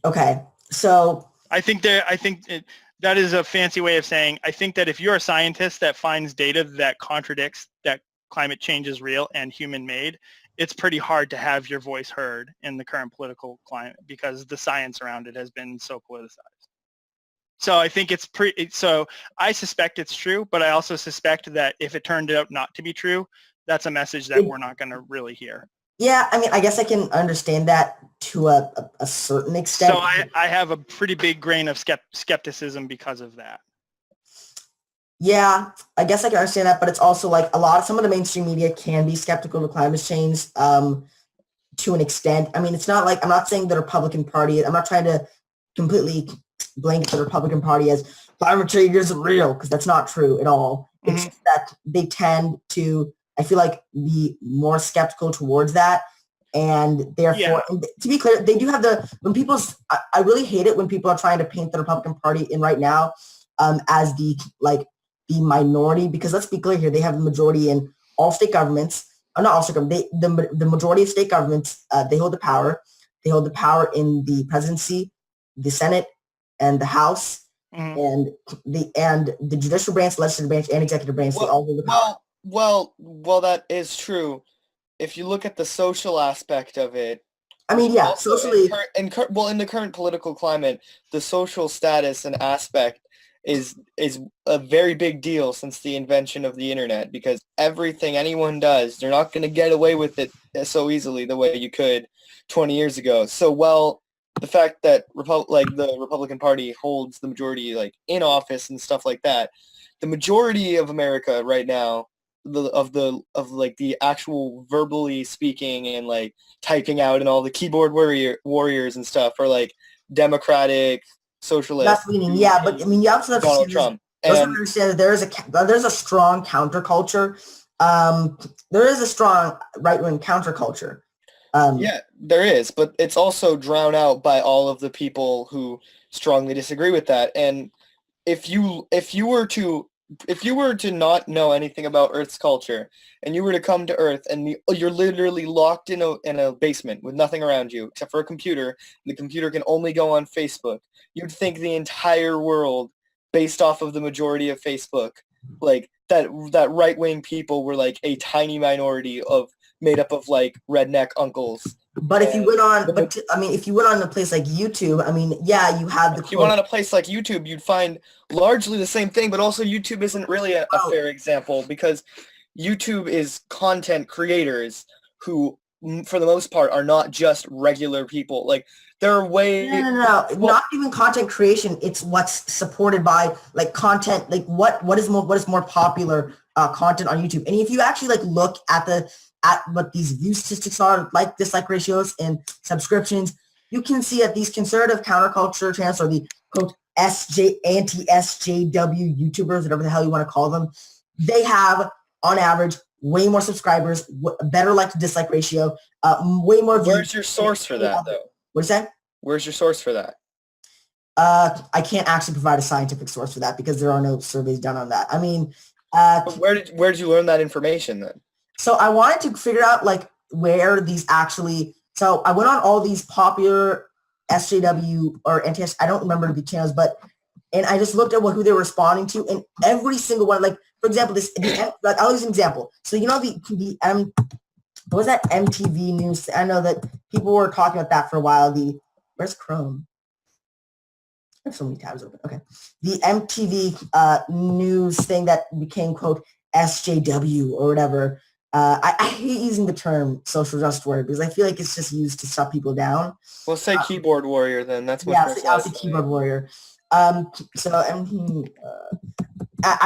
Okay. So I think that is a fancy way of saying, I think that if you're a scientist that finds data that contradicts that climate change is real and human-made, it's pretty hard to have your voice heard in the current political climate because the science around it has been so politicized. So I think so I suspect it's true, but I also suspect that if it turned out not to be true, that's a message that we're not going to really hear. Yeah, I mean, I guess I can understand that to a certain extent. So I have a pretty big grain of skepticism because of that. Yeah, I guess I can understand that, but it's also like some of the mainstream media can be skeptical of climate change to an extent. I mean, it's not like, I'm not saying the Republican Party, I'm not trying to completely blanket the Republican Party as climate change isn't real, because that's not true at all. It's just that they tend to, I feel like, be more skeptical towards that. And therefore, and to be clear, they do have I really hate it when people are trying to paint the Republican Party in right now as the minority, because let's be clear here, they have the majority in all state governments. Not all state governments. The majority of state governments, they hold the power. They hold the power in the presidency, the Senate, and the House, and the judicial branch, legislative branch, and executive branch. They all hold the power. Well, that is true. If you look at the social aspect of it, I mean, yeah, socially. In the current political climate, the social status and aspect is a very big deal since the invention of the internet, because everything anyone does, they're not going to get away with it so easily the way you could 20 years ago. So, the fact that the Republican Party holds the majority in office and stuff like that, the majority of America right now, the actual verbally speaking and typing out and all the keyboard warriors and stuff are Democratic, socialist. That's meaning, yeah, but I mean, you also have Donald to Trump. understand that there's a strong counterculture. There is a strong right-wing counterculture. Yeah, there is, but it's also drowned out by all of the people who strongly disagree with that. And if you were to if you were to not know anything about Earth's culture and you were to come to Earth and you're literally locked in a basement with nothing around you except for a computer, and the computer can only go on Facebook, you'd think the entire world, based off of the majority of Facebook, like that right-wing people were like a tiny minority of made up of like redneck uncles. But if you went on, if you went on a place like YouTube, I mean, yeah, you have the. If you went on a place like YouTube, you'd find largely the same thing, but also YouTube isn't really a fair example because YouTube is content creators who, for the most part, are not just regular people. Like there are No. Not even content creation. It's what's supported by like content. Like what is more popular content on YouTube. And if you actually like look at what these view statistics are, like dislike ratios and subscriptions, you can see that these conservative counterculture channels, or the quote anti-SJW YouTubers, whatever the hell you want to call them, they have on average way more subscribers, better like to dislike ratio, way more views. Where's your source for that though? What is that? Where's your source for that? I can't actually provide a scientific source for that because there are no surveys done on that. I mean, where did you learn that information then? So I wanted to figure out like where these actually. So I went on all these popular SJW or anti. I don't remember the channels, and I just looked at who they were responding to, and every single one. Like for example, I'll use an example. So you know what was that MTV news? I know that people were talking about that for a while. Where's Chrome? I have so many tabs open. Okay, the MTV news thing that became quote SJW or whatever. I hate using the term social justice warrior because I feel like it's just used to shut people down. Well, say keyboard warrior then. That's what. Yeah, I'll say keyboard warrior. I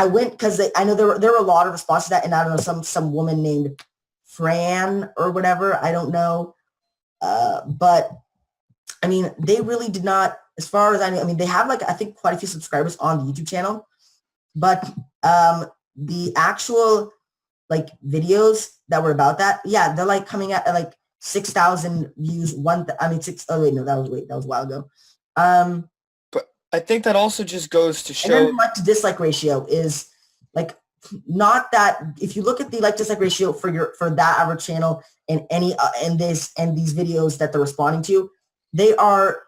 went because I know there were a lot of responses to that, and I don't know some woman named Fran or whatever. I don't know, but I mean they really did not. As far as I know, I mean they have like I think quite a few subscribers on the YouTube channel, but the actual like videos that were about that, yeah, they're like coming at like 6,000 views. That was a while ago. But I think that also just goes to show. And then like to dislike ratio is like not that. If you look at the like dislike ratio for that average channel and any and these videos that they're responding to, they are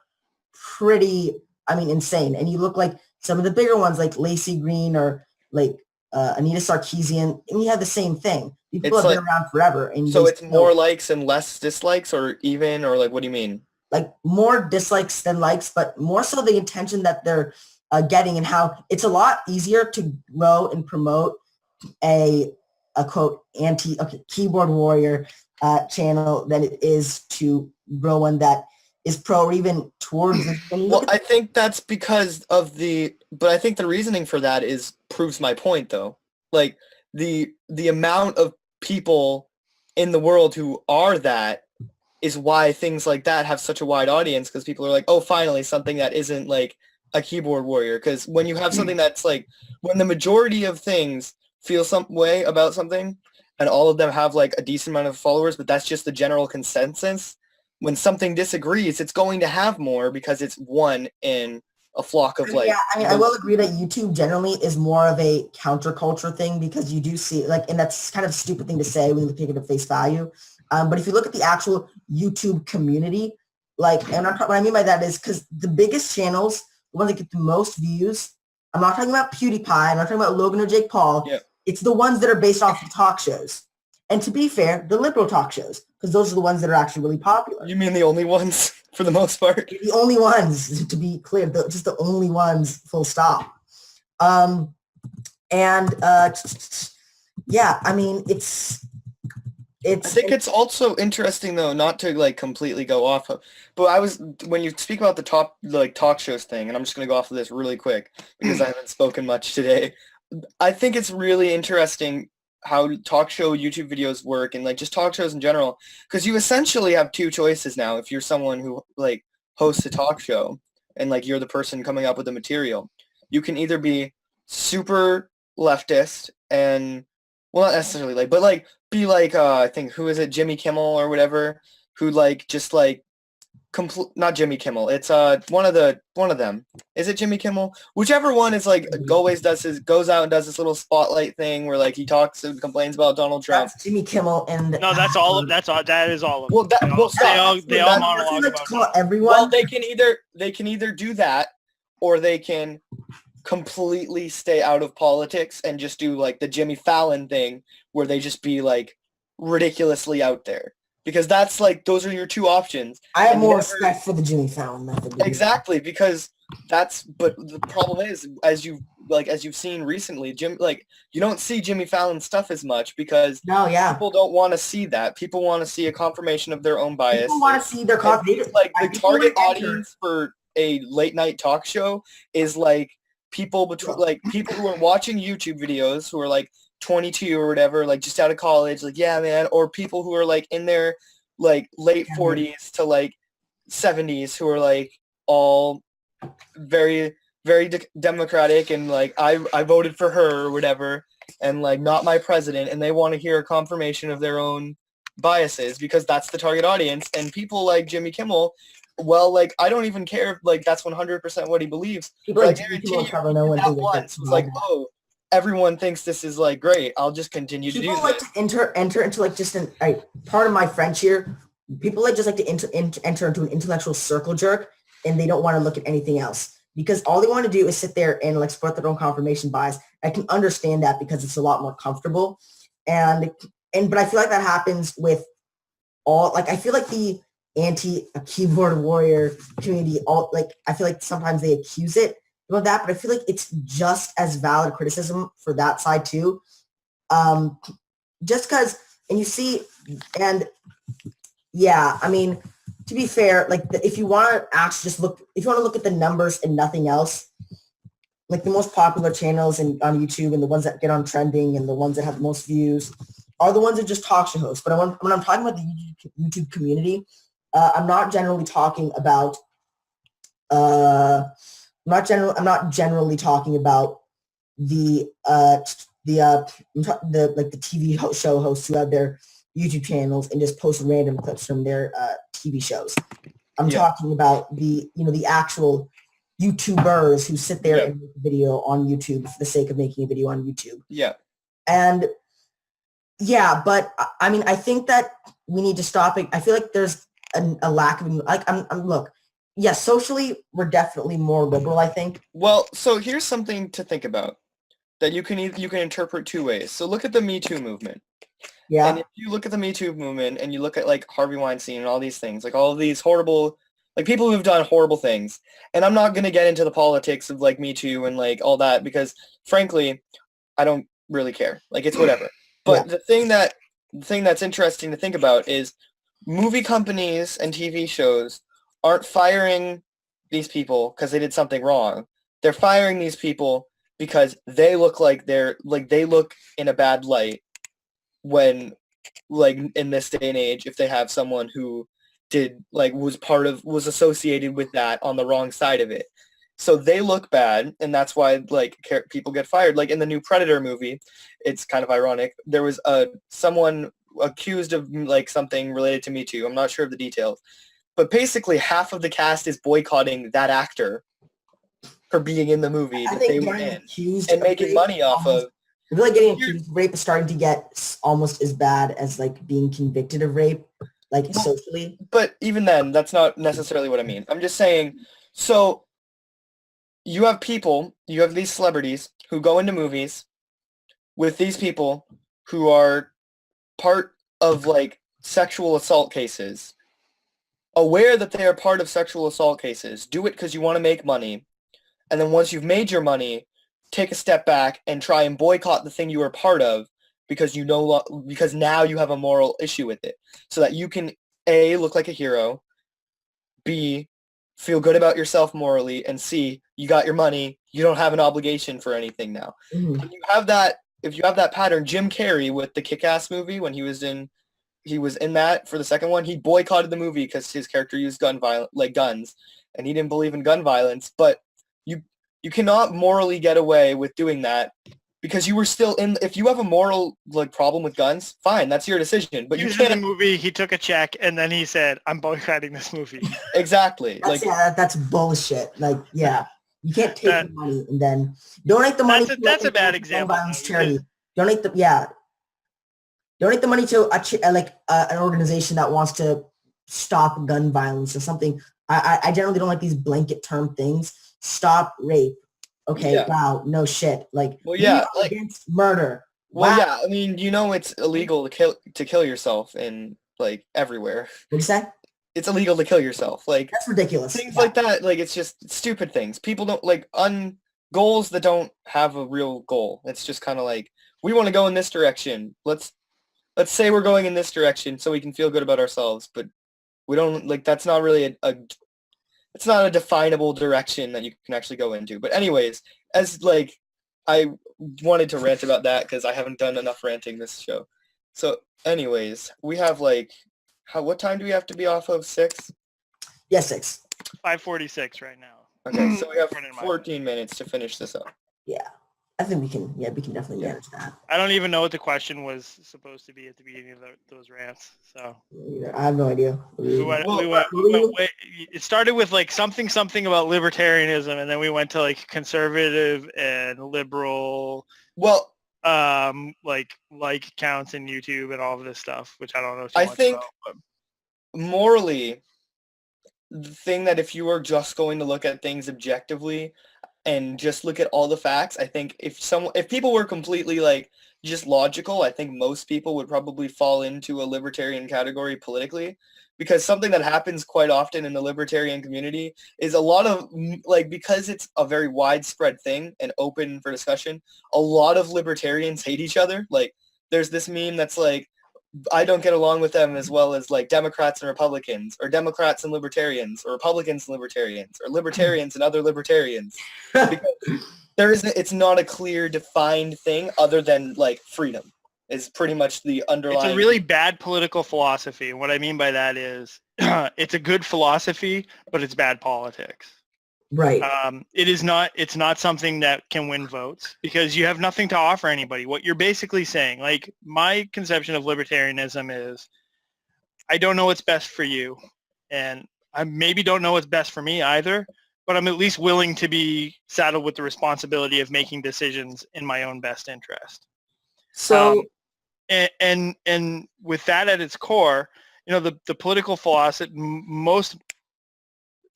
pretty, insane. And you look like some of the bigger ones like Lacey Green or like Anita Sarkeesian, and you have the same thing. People have been around forever. And so it's more likes and less dislikes, or even, or like, what do you mean? Like more dislikes than likes, but more so the intention that they're getting and how it's a lot easier to grow and promote a quote keyboard warrior channel than it is to grow one that is pro or even towards. Well, I think that's because of but I think the reasoning for that proves my point though. Like the amount of people in the world who are that is why things like that have such a wide audience, because people are like, oh, finally something that isn't like a keyboard warrior. Because when you have something that's like, when the majority of things feel some way about something and all of them have like a decent amount of followers, but that's just the general consensus, when something disagrees, it's going to have more because it's one in a flock of like. Yeah, I will agree that YouTube generally is more of a counterculture thing because you do see like, and that's kind of a stupid thing to say when you take it at face value. But if you look at the actual YouTube community, like, and what I mean by that is because the biggest channels, the ones that get the most views, I'm not talking about PewDiePie, I'm not talking about Logan or Jake Paul. Yeah. It's the ones that are based off of talk shows. And to be fair, the liberal talk shows, because those are the ones that are actually really popular. You mean the only ones for the most part? The only ones, to be clear, just the only ones, full stop. Yeah, I mean, I think it's also interesting though, not to like completely go off of, but when you speak about the talk shows thing, and I'm just going to go off of this really quick because I haven't spoken much today. I think it's really interesting how talk show YouTube videos work and like just talk shows in general, because you essentially have two choices now. If you're someone who like hosts a talk show and like you're the person coming up with the material, you can either be super leftist and, well, not necessarily like, but like be like I think, who is it, Jimmy Kimmel or whatever, who like just like not Jimmy Kimmel. It's one of them. Is it Jimmy Kimmel? Whichever one is like always goes out and does this little spotlight thing where like he talks and complains about Donald Trump. That's Jimmy Kimmel and No, that is all of them. Well, They all monologue let's about call Trump. everyone. Well, they can either do that, or they can completely stay out of politics and just do like the Jimmy Fallon thing, where they just be like ridiculously out there. Because that's like those are your two options. I have more respect for the Jimmy Fallon method. Exactly, because but the problem is, as you've seen recently, you don't see Jimmy Fallon stuff as much because people don't want to see that. People want to see a confirmation of their own bias. People want to see their confidence. Like the target audience for a late night talk show is like people who are watching YouTube videos who are like 22 or whatever, like just out of college, like yeah man, or people who are like in their like late 40s to like 70s who are like all very very democratic and like I voted for her or whatever, and like not my president, and they want to hear a confirmation of their own biases because that's the target audience. And people like Jimmy Kimmel, well, like I don't even care if like that's 100% what he believes. People like like Jimmy Kimmel probably know when once it's like, oh, everyone thinks this is like great, I'll just continue to do people like this. to enter into like just an part of my French here. People like just like to enter into an intellectual circle jerk, and they don't want to look at anything else because all they want to do is sit there and like support their own confirmation bias. I can understand that because it's a lot more comfortable, but I feel like that happens with all, like I feel like the anti-keyboard warrior community, all like I feel like sometimes they accuse it about that, but I feel like it's just as valid criticism for that side too. Just because, and you see, and yeah, I mean, to be fair, like if you want to actually if you want to look at the numbers and nothing else, like the most popular channels on YouTube and the ones that get on trending and the ones that have the most views are the ones that just talk show hosts. But when I'm talking about the YouTube community, I'm not generally talking about I'm not generally talking about the TV show hosts who have their YouTube channels and just post random clips from their TV shows. I'm talking about the actual YouTubers who sit there and make a video on YouTube for the sake of making a video on YouTube. Yeah. And but I mean, I think that we need to stop it. I feel like there's a lack of look. Yes, socially, we're definitely more liberal, I think. Well, so here's something to think about that you can interpret two ways. So look at the Me Too movement. Yeah. And if you look at the Me Too movement and you look at like Harvey Weinstein and all these things, like all of these horrible, like people who've done horrible things. And I'm not going to get into the politics of like Me Too and like all that because frankly, I don't really care. Like it's whatever. But the thing that's interesting to think about is movie companies and TV shows aren't firing these people because they did something wrong. They're firing these people because they look like they look in a bad light when, like, in this day and age, if they have someone who was associated with that on the wrong side of it. So they look bad, and that's why like people get fired. Like in the new Predator movie, it's kind of ironic. There was someone accused of like something related to Me Too. I'm not sure of the details, but basically half of the cast is boycotting that actor for being in the movie that they were in and making money off of. I feel like getting accused of rape is starting to get almost as bad as like being convicted of rape, like socially. But even then, that's not necessarily what I mean. I'm just saying, so you have these celebrities who go into movies with these people who are part of like sexual assault cases, aware that they are part of sexual assault cases, do it because you want to make money. And then once you've made your money, take a step back and try and boycott the thing you were part of because because now you have a moral issue with it, so that you can A, look like a hero, B, feel good about yourself morally, and C, you got your money, you don't have an obligation for anything now. Mm-hmm. And if you have that pattern, Jim Carrey with the Kick-Ass movie, when he was in that for the second one, he boycotted the movie because his character used guns, and he didn't believe in gun violence. But you cannot morally get away with doing that because you were still in. If you have a moral like problem with guns, fine, that's your decision. But He you was in the can't movie. He took a check and then he said, "I'm boycotting this movie." exactly like That's bullshit. Like, yeah, you can't take That- the money and then donate the money. That's a bad gun example, violence though, charity. because- Donate the money to an organization that wants to stop gun violence or something. I generally don't like these blanket term things. Stop rape. Okay, Yeah. wow, no shit. Like, Well, we yeah, are like- against murder. well, Wow. yeah. I mean, it's illegal to kill yourself in like everywhere. What'd you say? It's illegal to kill yourself. Like That's ridiculous. things Yeah. like that. Like it's just stupid things. People don't like goals that don't have a real goal. It's just kind of like we want to go in this direction. Let's say we're going in this direction so we can feel good about ourselves, but we don't like that's not really it's not a definable direction that you can actually go into. But anyways, as like I wanted to rant about that because I haven't done enough ranting this show. So anyways, we have like what time do we have to be off of? 6? Yes, 6. 5:46 right now. Okay, so we have According to my- 14 minutes to finish this up. Yeah. I think we can definitely manage that. I don't even know what the question was supposed to be at the beginning of those rants. So I have no idea. it started with like something about libertarianism, and then we went to like conservative and liberal, Well, like counts in YouTube and all of this stuff, which I don't know too I much think about. But morally, the thing that if you are just going to look at things objectively and just look at all the facts, I think if people were completely like just logical, I think most people would probably fall into a libertarian category politically, because something that happens quite often in the libertarian community is a lot of like, because it's a very widespread thing and open for discussion, a lot of libertarians hate each other. Like there's this meme that's like, I don't get along with them as well as like Democrats and Republicans, or Democrats and Libertarians, or Republicans and Libertarians, or Libertarians and other Libertarians. Because it's not a clear defined thing other than like freedom is pretty much the underlying. it's a really bad political philosophy. And what I mean by that is it's a good philosophy, but it's bad politics. Right. It's not something that can win votes because you have nothing to offer anybody. What you're basically saying, like my conception of libertarianism is, I don't know what's best for you, and I maybe don't know what's best for me either, but I'm at least willing to be saddled with the responsibility of making decisions in my own best interest. So And with that at its core, the political philosophy, most,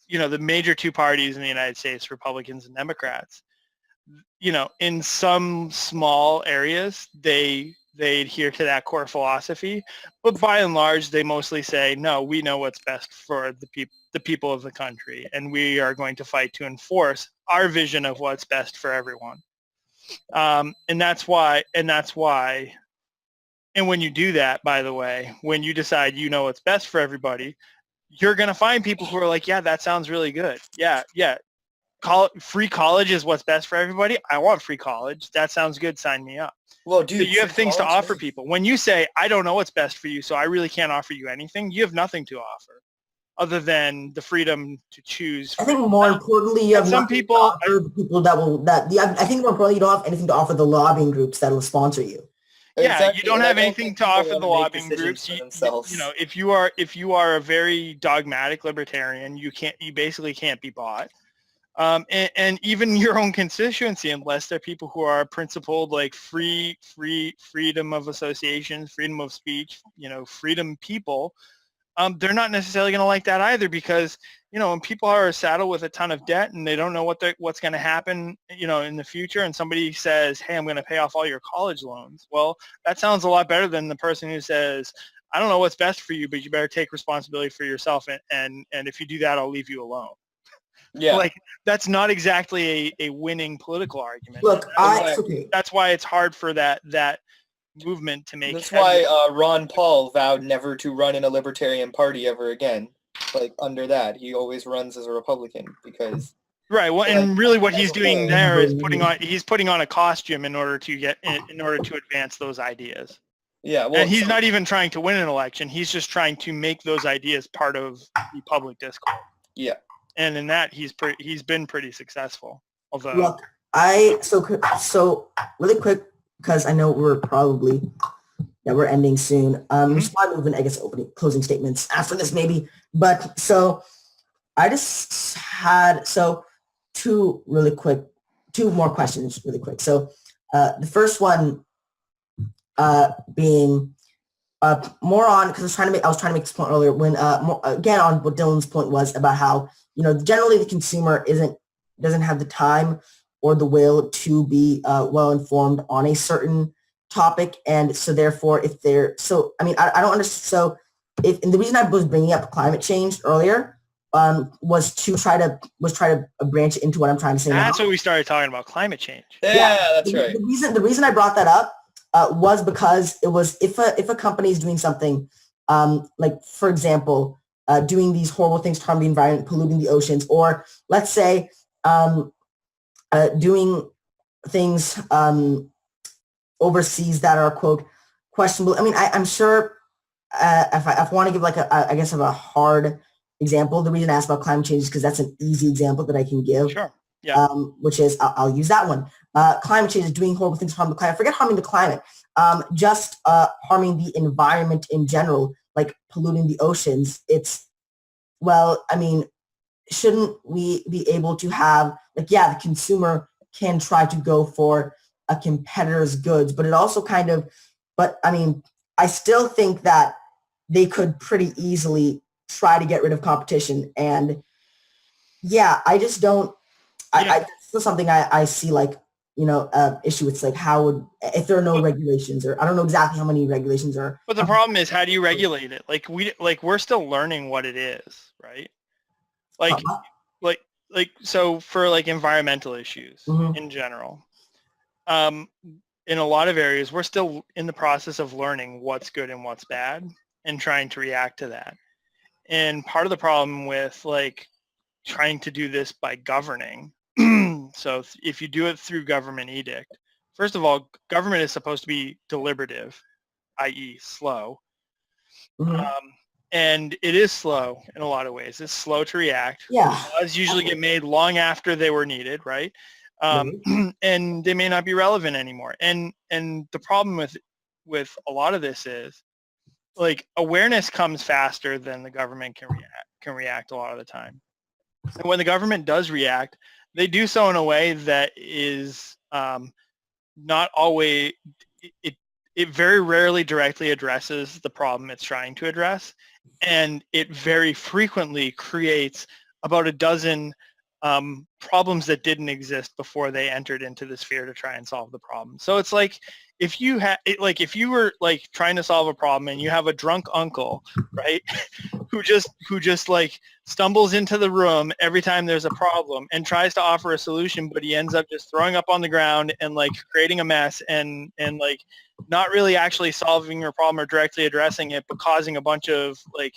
the major two parties in the United States, Republicans and Democrats, in some small areas, they adhere to that core philosophy, but by and large, they mostly say, no, we know what's best for the people of the country, and we are going to fight to enforce our vision of what's best for everyone. And that's why, and when you do that, by the way, when you decide what's best for everybody, you're going to find people who are like, yeah, that sounds really good. Yeah. Free college is what's best for everybody. I want free college. That sounds good. Sign me up. Well, dude, So you have free things to college, offer people. When you say, I don't know what's best for you, so I really can't offer you anything, you have nothing to offer other than the freedom to choose. I think more importantly, you have some nothing to people- offer the people I think more importantly, you don't have anything to offer the lobbying groups that will sponsor you. Yeah, Exactly, you don't and I have anything think to people offer wanna the make lobbying decisions groups. for themselves. If you are a very dogmatic libertarian, you basically can't be bought. And even your own constituency, unless they're people who are principled, like freedom of association, freedom of speech, freedom people, they're not necessarily going to like that either, because when people are saddled with a ton of debt and they don't know what's going to happen in the future, and somebody says, hey, I'm going to pay off all your college loans, well, that sounds a lot better than the person who says, I don't know what's best for you, but you better take responsibility for yourself, and if you do that, I'll leave you alone. Yeah. Like, that's not exactly a winning political argument. Look, Exactly. That's why it's hard for that movement to make. That's why Ron Paul vowed never to run in a libertarian party ever again. Like under that, he always runs as a Republican because. Right. Well, and really, what he's doing there is He's putting on a costume in order to advance those ideas. Yeah. Well, And he's not even trying to win an election. He's just trying to make those ideas part of the public discourse. Yeah. And in that, he's been pretty successful. Although, Look, So really quick, because I know we're ending soon. Just want to move in, I guess, opening closing statements after this maybe. But so I just had two more questions really quick. So the first one being more on, because I was trying to make this point earlier when again on what Dylan's point was about how generally the consumer doesn't have the time or the will to be well informed on a certain topic, and so therefore if they're so I mean I don't understand. So if and the reason I was bringing up climate change earlier was to try to branch into what I'm trying to say now. That's what we started talking about, climate change. Yeah, that's right. The reason I brought that up was because it was if a company is doing something like, for example, doing these horrible things to harm the environment, polluting the oceans, or let's say doing things overseas that are, quote, questionable. I mean, I'm sure if I want to give like I guess of a hard example, the reason I asked about climate change is because that's an easy example that I can give. Sure. Yeah. Which is, I'll use that one. Climate change is doing horrible things to harm the climate. Forget harming the climate, just harming the environment in general, like polluting the oceans. I mean, shouldn't we be able to have, like, yeah, the consumer can try to go for a competitor's goods, but it also I mean, I still think that they could pretty easily try to get rid of competition. And yeah, I just don't, that's still something I see like, issue with, like, if there are no regulations, or I don't know exactly how many regulations are. But the problem is, how do you regulate it? Like we're still learning what it is, right? So for like environmental issues in general, in a lot of areas, we're still in the process of learning what's good and what's bad and trying to react to that. And part of the problem with like trying to do this by governing, so if you do it through government edict, first of all, government is supposed to be deliberative, i.e. slow. And it is slow in a lot of ways. It's slow to react. Yeah. Laws usually get made long after they were needed, right? And they may not be relevant anymore. And the problem with a lot of this is, like, awareness comes faster than the government can react a lot of the time. And when the government does react, they do so in a way that is not always, it very rarely directly addresses the problem it's trying to address. And it very frequently creates about a dozen problems that didn't exist before they entered into the sphere to try and solve the problem. So it's like if you were like trying to solve a problem and you have a drunk uncle, right, who just like stumbles into the room every time there's a problem and tries to offer a solution, but he ends up just throwing up on the ground and like creating a mess and like not really actually solving your problem or directly addressing it, but causing a bunch of like,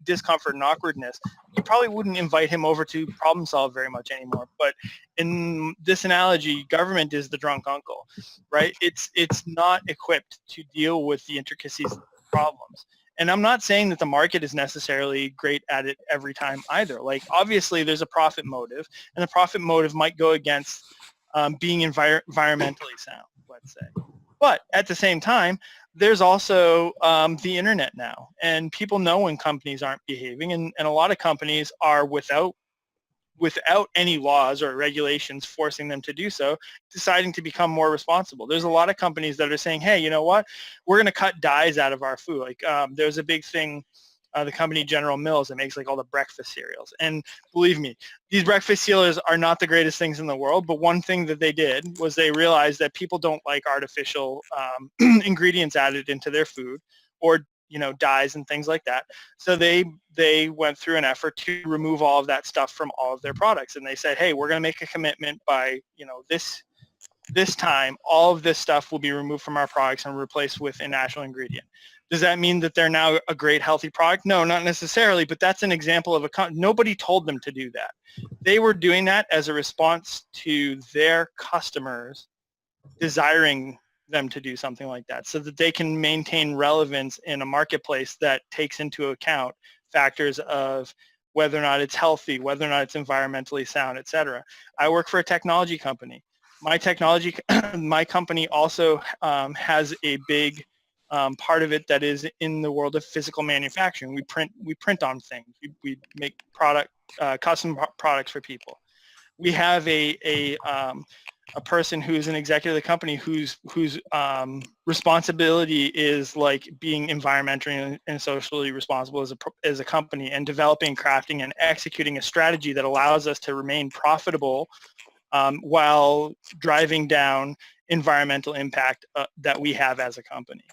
discomfort and awkwardness. You probably wouldn't invite him over to problem solve very much anymore. But in this analogy, government is the drunk uncle, right? It's not equipped to deal with the intricacies of the problems. And I'm not saying that the market is necessarily great at it every time either. Like, obviously, there's a profit motive, and the profit motive might go against being environmentally sound, let's say. But at the same time, there's also the internet now, and people know when companies aren't behaving, and a lot of companies are without any laws or regulations forcing them to do so, deciding to become more responsible. There's a lot of companies that are saying, hey, you know what, we're going to cut dyes out of our food. Like there's a big thing, the company General Mills, that makes like all the breakfast cereals. And believe me, these breakfast cereals are not the greatest things in the world, but one thing that they did was they realized that people don't like artificial ingredients added into their food, or dyes and things like that. So they went through an effort to remove all of that stuff from all of their products. And they said, hey, we're going to make a commitment by, this time, all of this stuff will be removed from our products and replaced with a natural ingredient. Does that mean that they're now a great healthy product? No, not necessarily, but that's an example of nobody told them to do that. They were doing that as a response to their customers desiring them to do something like that, so that they can maintain relevance in a marketplace that takes into account factors of whether or not it's healthy, whether or not it's environmentally sound, etc. I work for a technology company. My company also has a big part of it that is in the world of physical manufacturing. We print on things. We make custom products for people. We have a person who's an executive of the company whose responsibility is like being environmentally and socially responsible as a company, and developing, crafting, and executing a strategy that allows us to remain profitable while driving down environmental impact that we have as a company.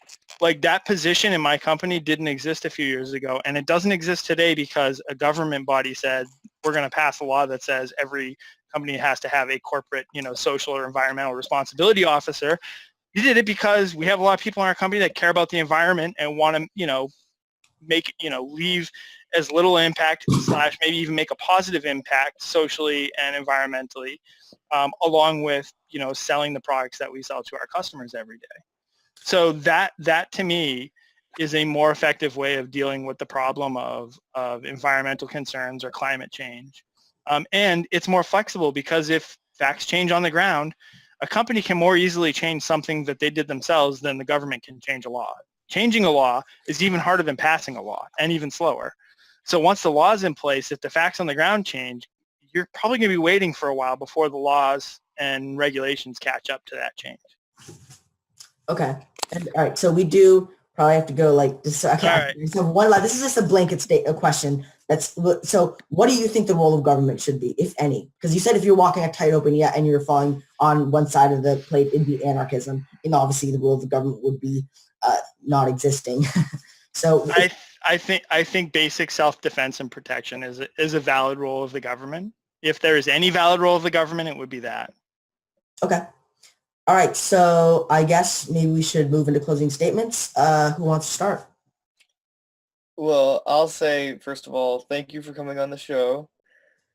Like, that position in my company didn't exist a few years ago, and it doesn't exist today because a government body said we're going to pass a law that says every company has to have a corporate, social or environmental responsibility officer. We did it because we have a lot of people in our company that care about the environment and want to, leave as little impact / maybe even make a positive impact socially and environmentally, along with, selling the products that we sell to our customers every day. So that to me is a more effective way of dealing with the problem of environmental concerns or climate change. And it's more flexible because if facts change on the ground, a company can more easily change something that they did themselves than the government can change a law. Changing a law is even harder than passing a law, and even slower. So once the law is in place, if the facts on the ground change, you're probably going to be waiting for a while before the laws and regulations catch up to that change. Okay. And, all right. So we do probably have to go like this. Okay. All right. So this is just a blanket question. So what do you think the role of government should be, if any? Because you said if you're walking a tightrope and you're falling on one side of the plate, it'd be anarchism. And obviously the role of the government would be not existing. So I think basic self-defense and protection is a valid role of the government. If there is any valid role of the government, it would be that. Okay. All right. So I guess maybe we should move into closing statements. Who wants to start? Well, I'll say, first of all, thank you for coming on the show.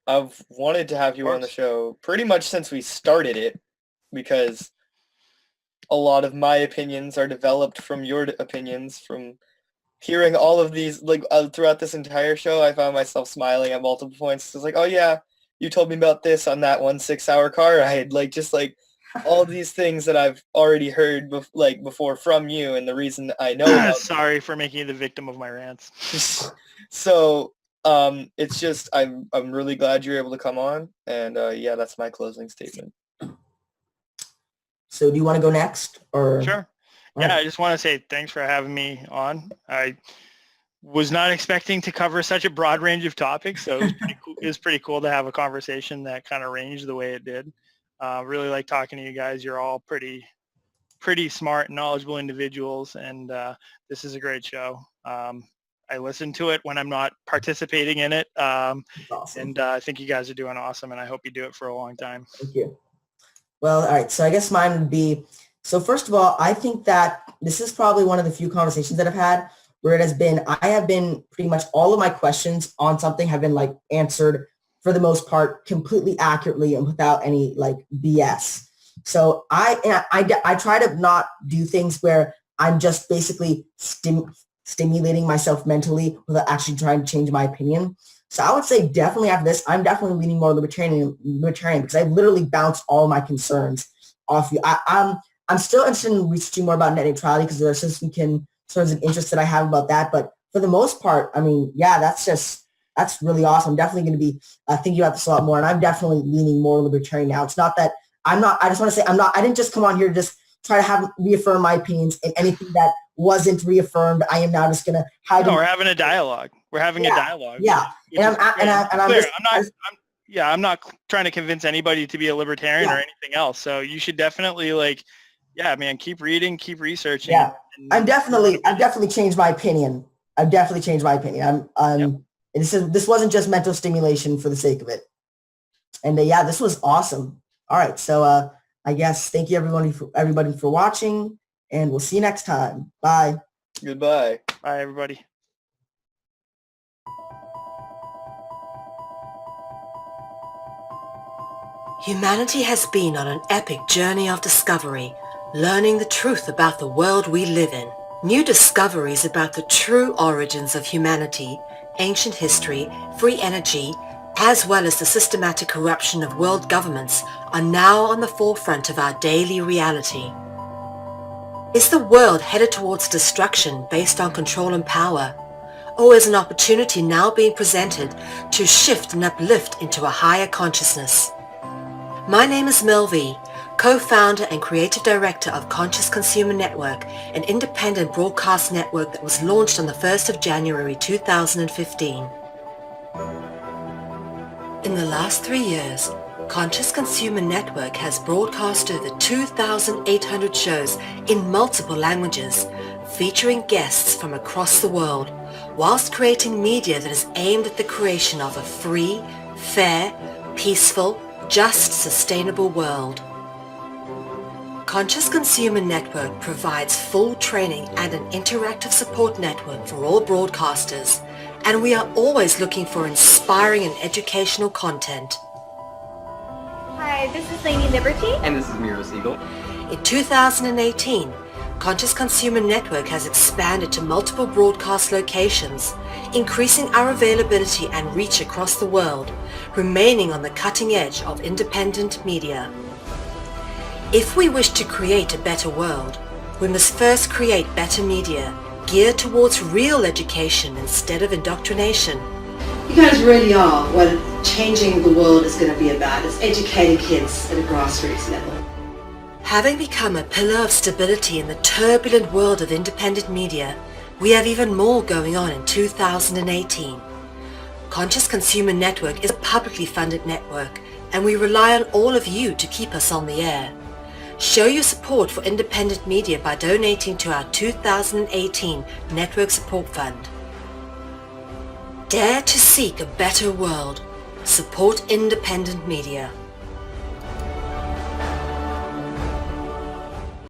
I've wanted to have you on the show pretty much since we started it, because a lot of my opinions are developed from your opinions. From hearing all of these, throughout this entire show, I found myself smiling at multiple points. It's like, oh yeah, you told me about this on that 6-hour car ride. All these things that I've already heard before from you, and the reason I know about Sorry for making you the victim of my rants. So it's just I'm really glad you're able to come on, and yeah, that's my closing statement. So do you want to go next, or? Sure. Yeah, I just want to say thanks for having me on. I was not expecting to cover such a broad range of topics, so it was pretty cool to have a conversation that kind of ranged the way it did. Really like talking to you guys. You're all pretty smart, knowledgeable individuals, and this is a great show. I listen to it when I'm not participating in it, Awesome. and I think you guys are doing awesome, and I hope you do it for a long time. Thank you. Well, all right. So I guess mine would be, so first of all, I think that this is probably one of the few conversations that I've had where I have been pretty much all of my questions on something have been answered for the most part completely accurately and without any BS. So I try to not do things where I'm just basically stimulating myself mentally without actually trying to change my opinion. So I would say definitely after this, I'm definitely leaning more libertarian because I literally bounced all my concerns off you. I'm still interested in researching more about net neutrality because there are some concerns and interests that I have about that. But for the most part, I mean, yeah, that's really awesome. I'm definitely going to be thinking about this a lot more, and I'm definitely leaning more libertarian now. It's not that I just want to say I didn't just come on here to just try to reaffirm my opinions, and anything that wasn't reaffirmed, I am now just going to hide. No, we're having a dialogue. We're having a dialogue. Yeah. I'm not trying to convince anybody to be a libertarian or anything else. So you should definitely keep reading, keep researching. Yeah. I've definitely changed my opinion. This wasn't just mental stimulation for the sake of it. And this was awesome. All right. So I guess thank you everybody for watching, and we'll see you next time. Bye. Goodbye. Bye, everybody. Humanity has been on an epic journey of discovery, learning the truth about the world we live in. New discoveries about the true origins of humanity, ancient history, free energy, as well as the systematic corruption of world governments are now on the forefront of our daily reality. Is the world headed towards destruction based on control and power? Or is an opportunity now being presented to shift and uplift into a higher consciousness? My name is Mel V, co-founder and creative director of Conscious Consumer Network, an independent broadcast network that was launched on the 1st of January 2015. In the last 3 years, Conscious Consumer Network has broadcast over 2,800 shows in multiple languages, featuring guests from across the world, whilst creating media that is aimed at the creation of a free, fair, peaceful, just, sustainable world. Conscious Consumer Network provides full training and an interactive support network for all broadcasters, and we are always looking for inspiring and educational content. Hi, this is Lainey Liberty. And this is Miro Siegel. In 2018, Conscious Consumer Network has expanded to multiple broadcast locations, increasing our availability and reach across the world, remaining on the cutting edge of independent media. If we wish to create a better world, we must first create better media, geared towards real education instead of indoctrination. You guys really are what changing the world is going to be about. It's educating kids at a grassroots level. Having become a pillar of stability in the turbulent world of independent media, we have even more going on in 2018. Conscious Consumer Network is a publicly funded network, and we rely on all of you to keep us on the air. Show your support for independent media by donating to our 2018 Network Support Fund. Dare to seek a better world. Support independent media.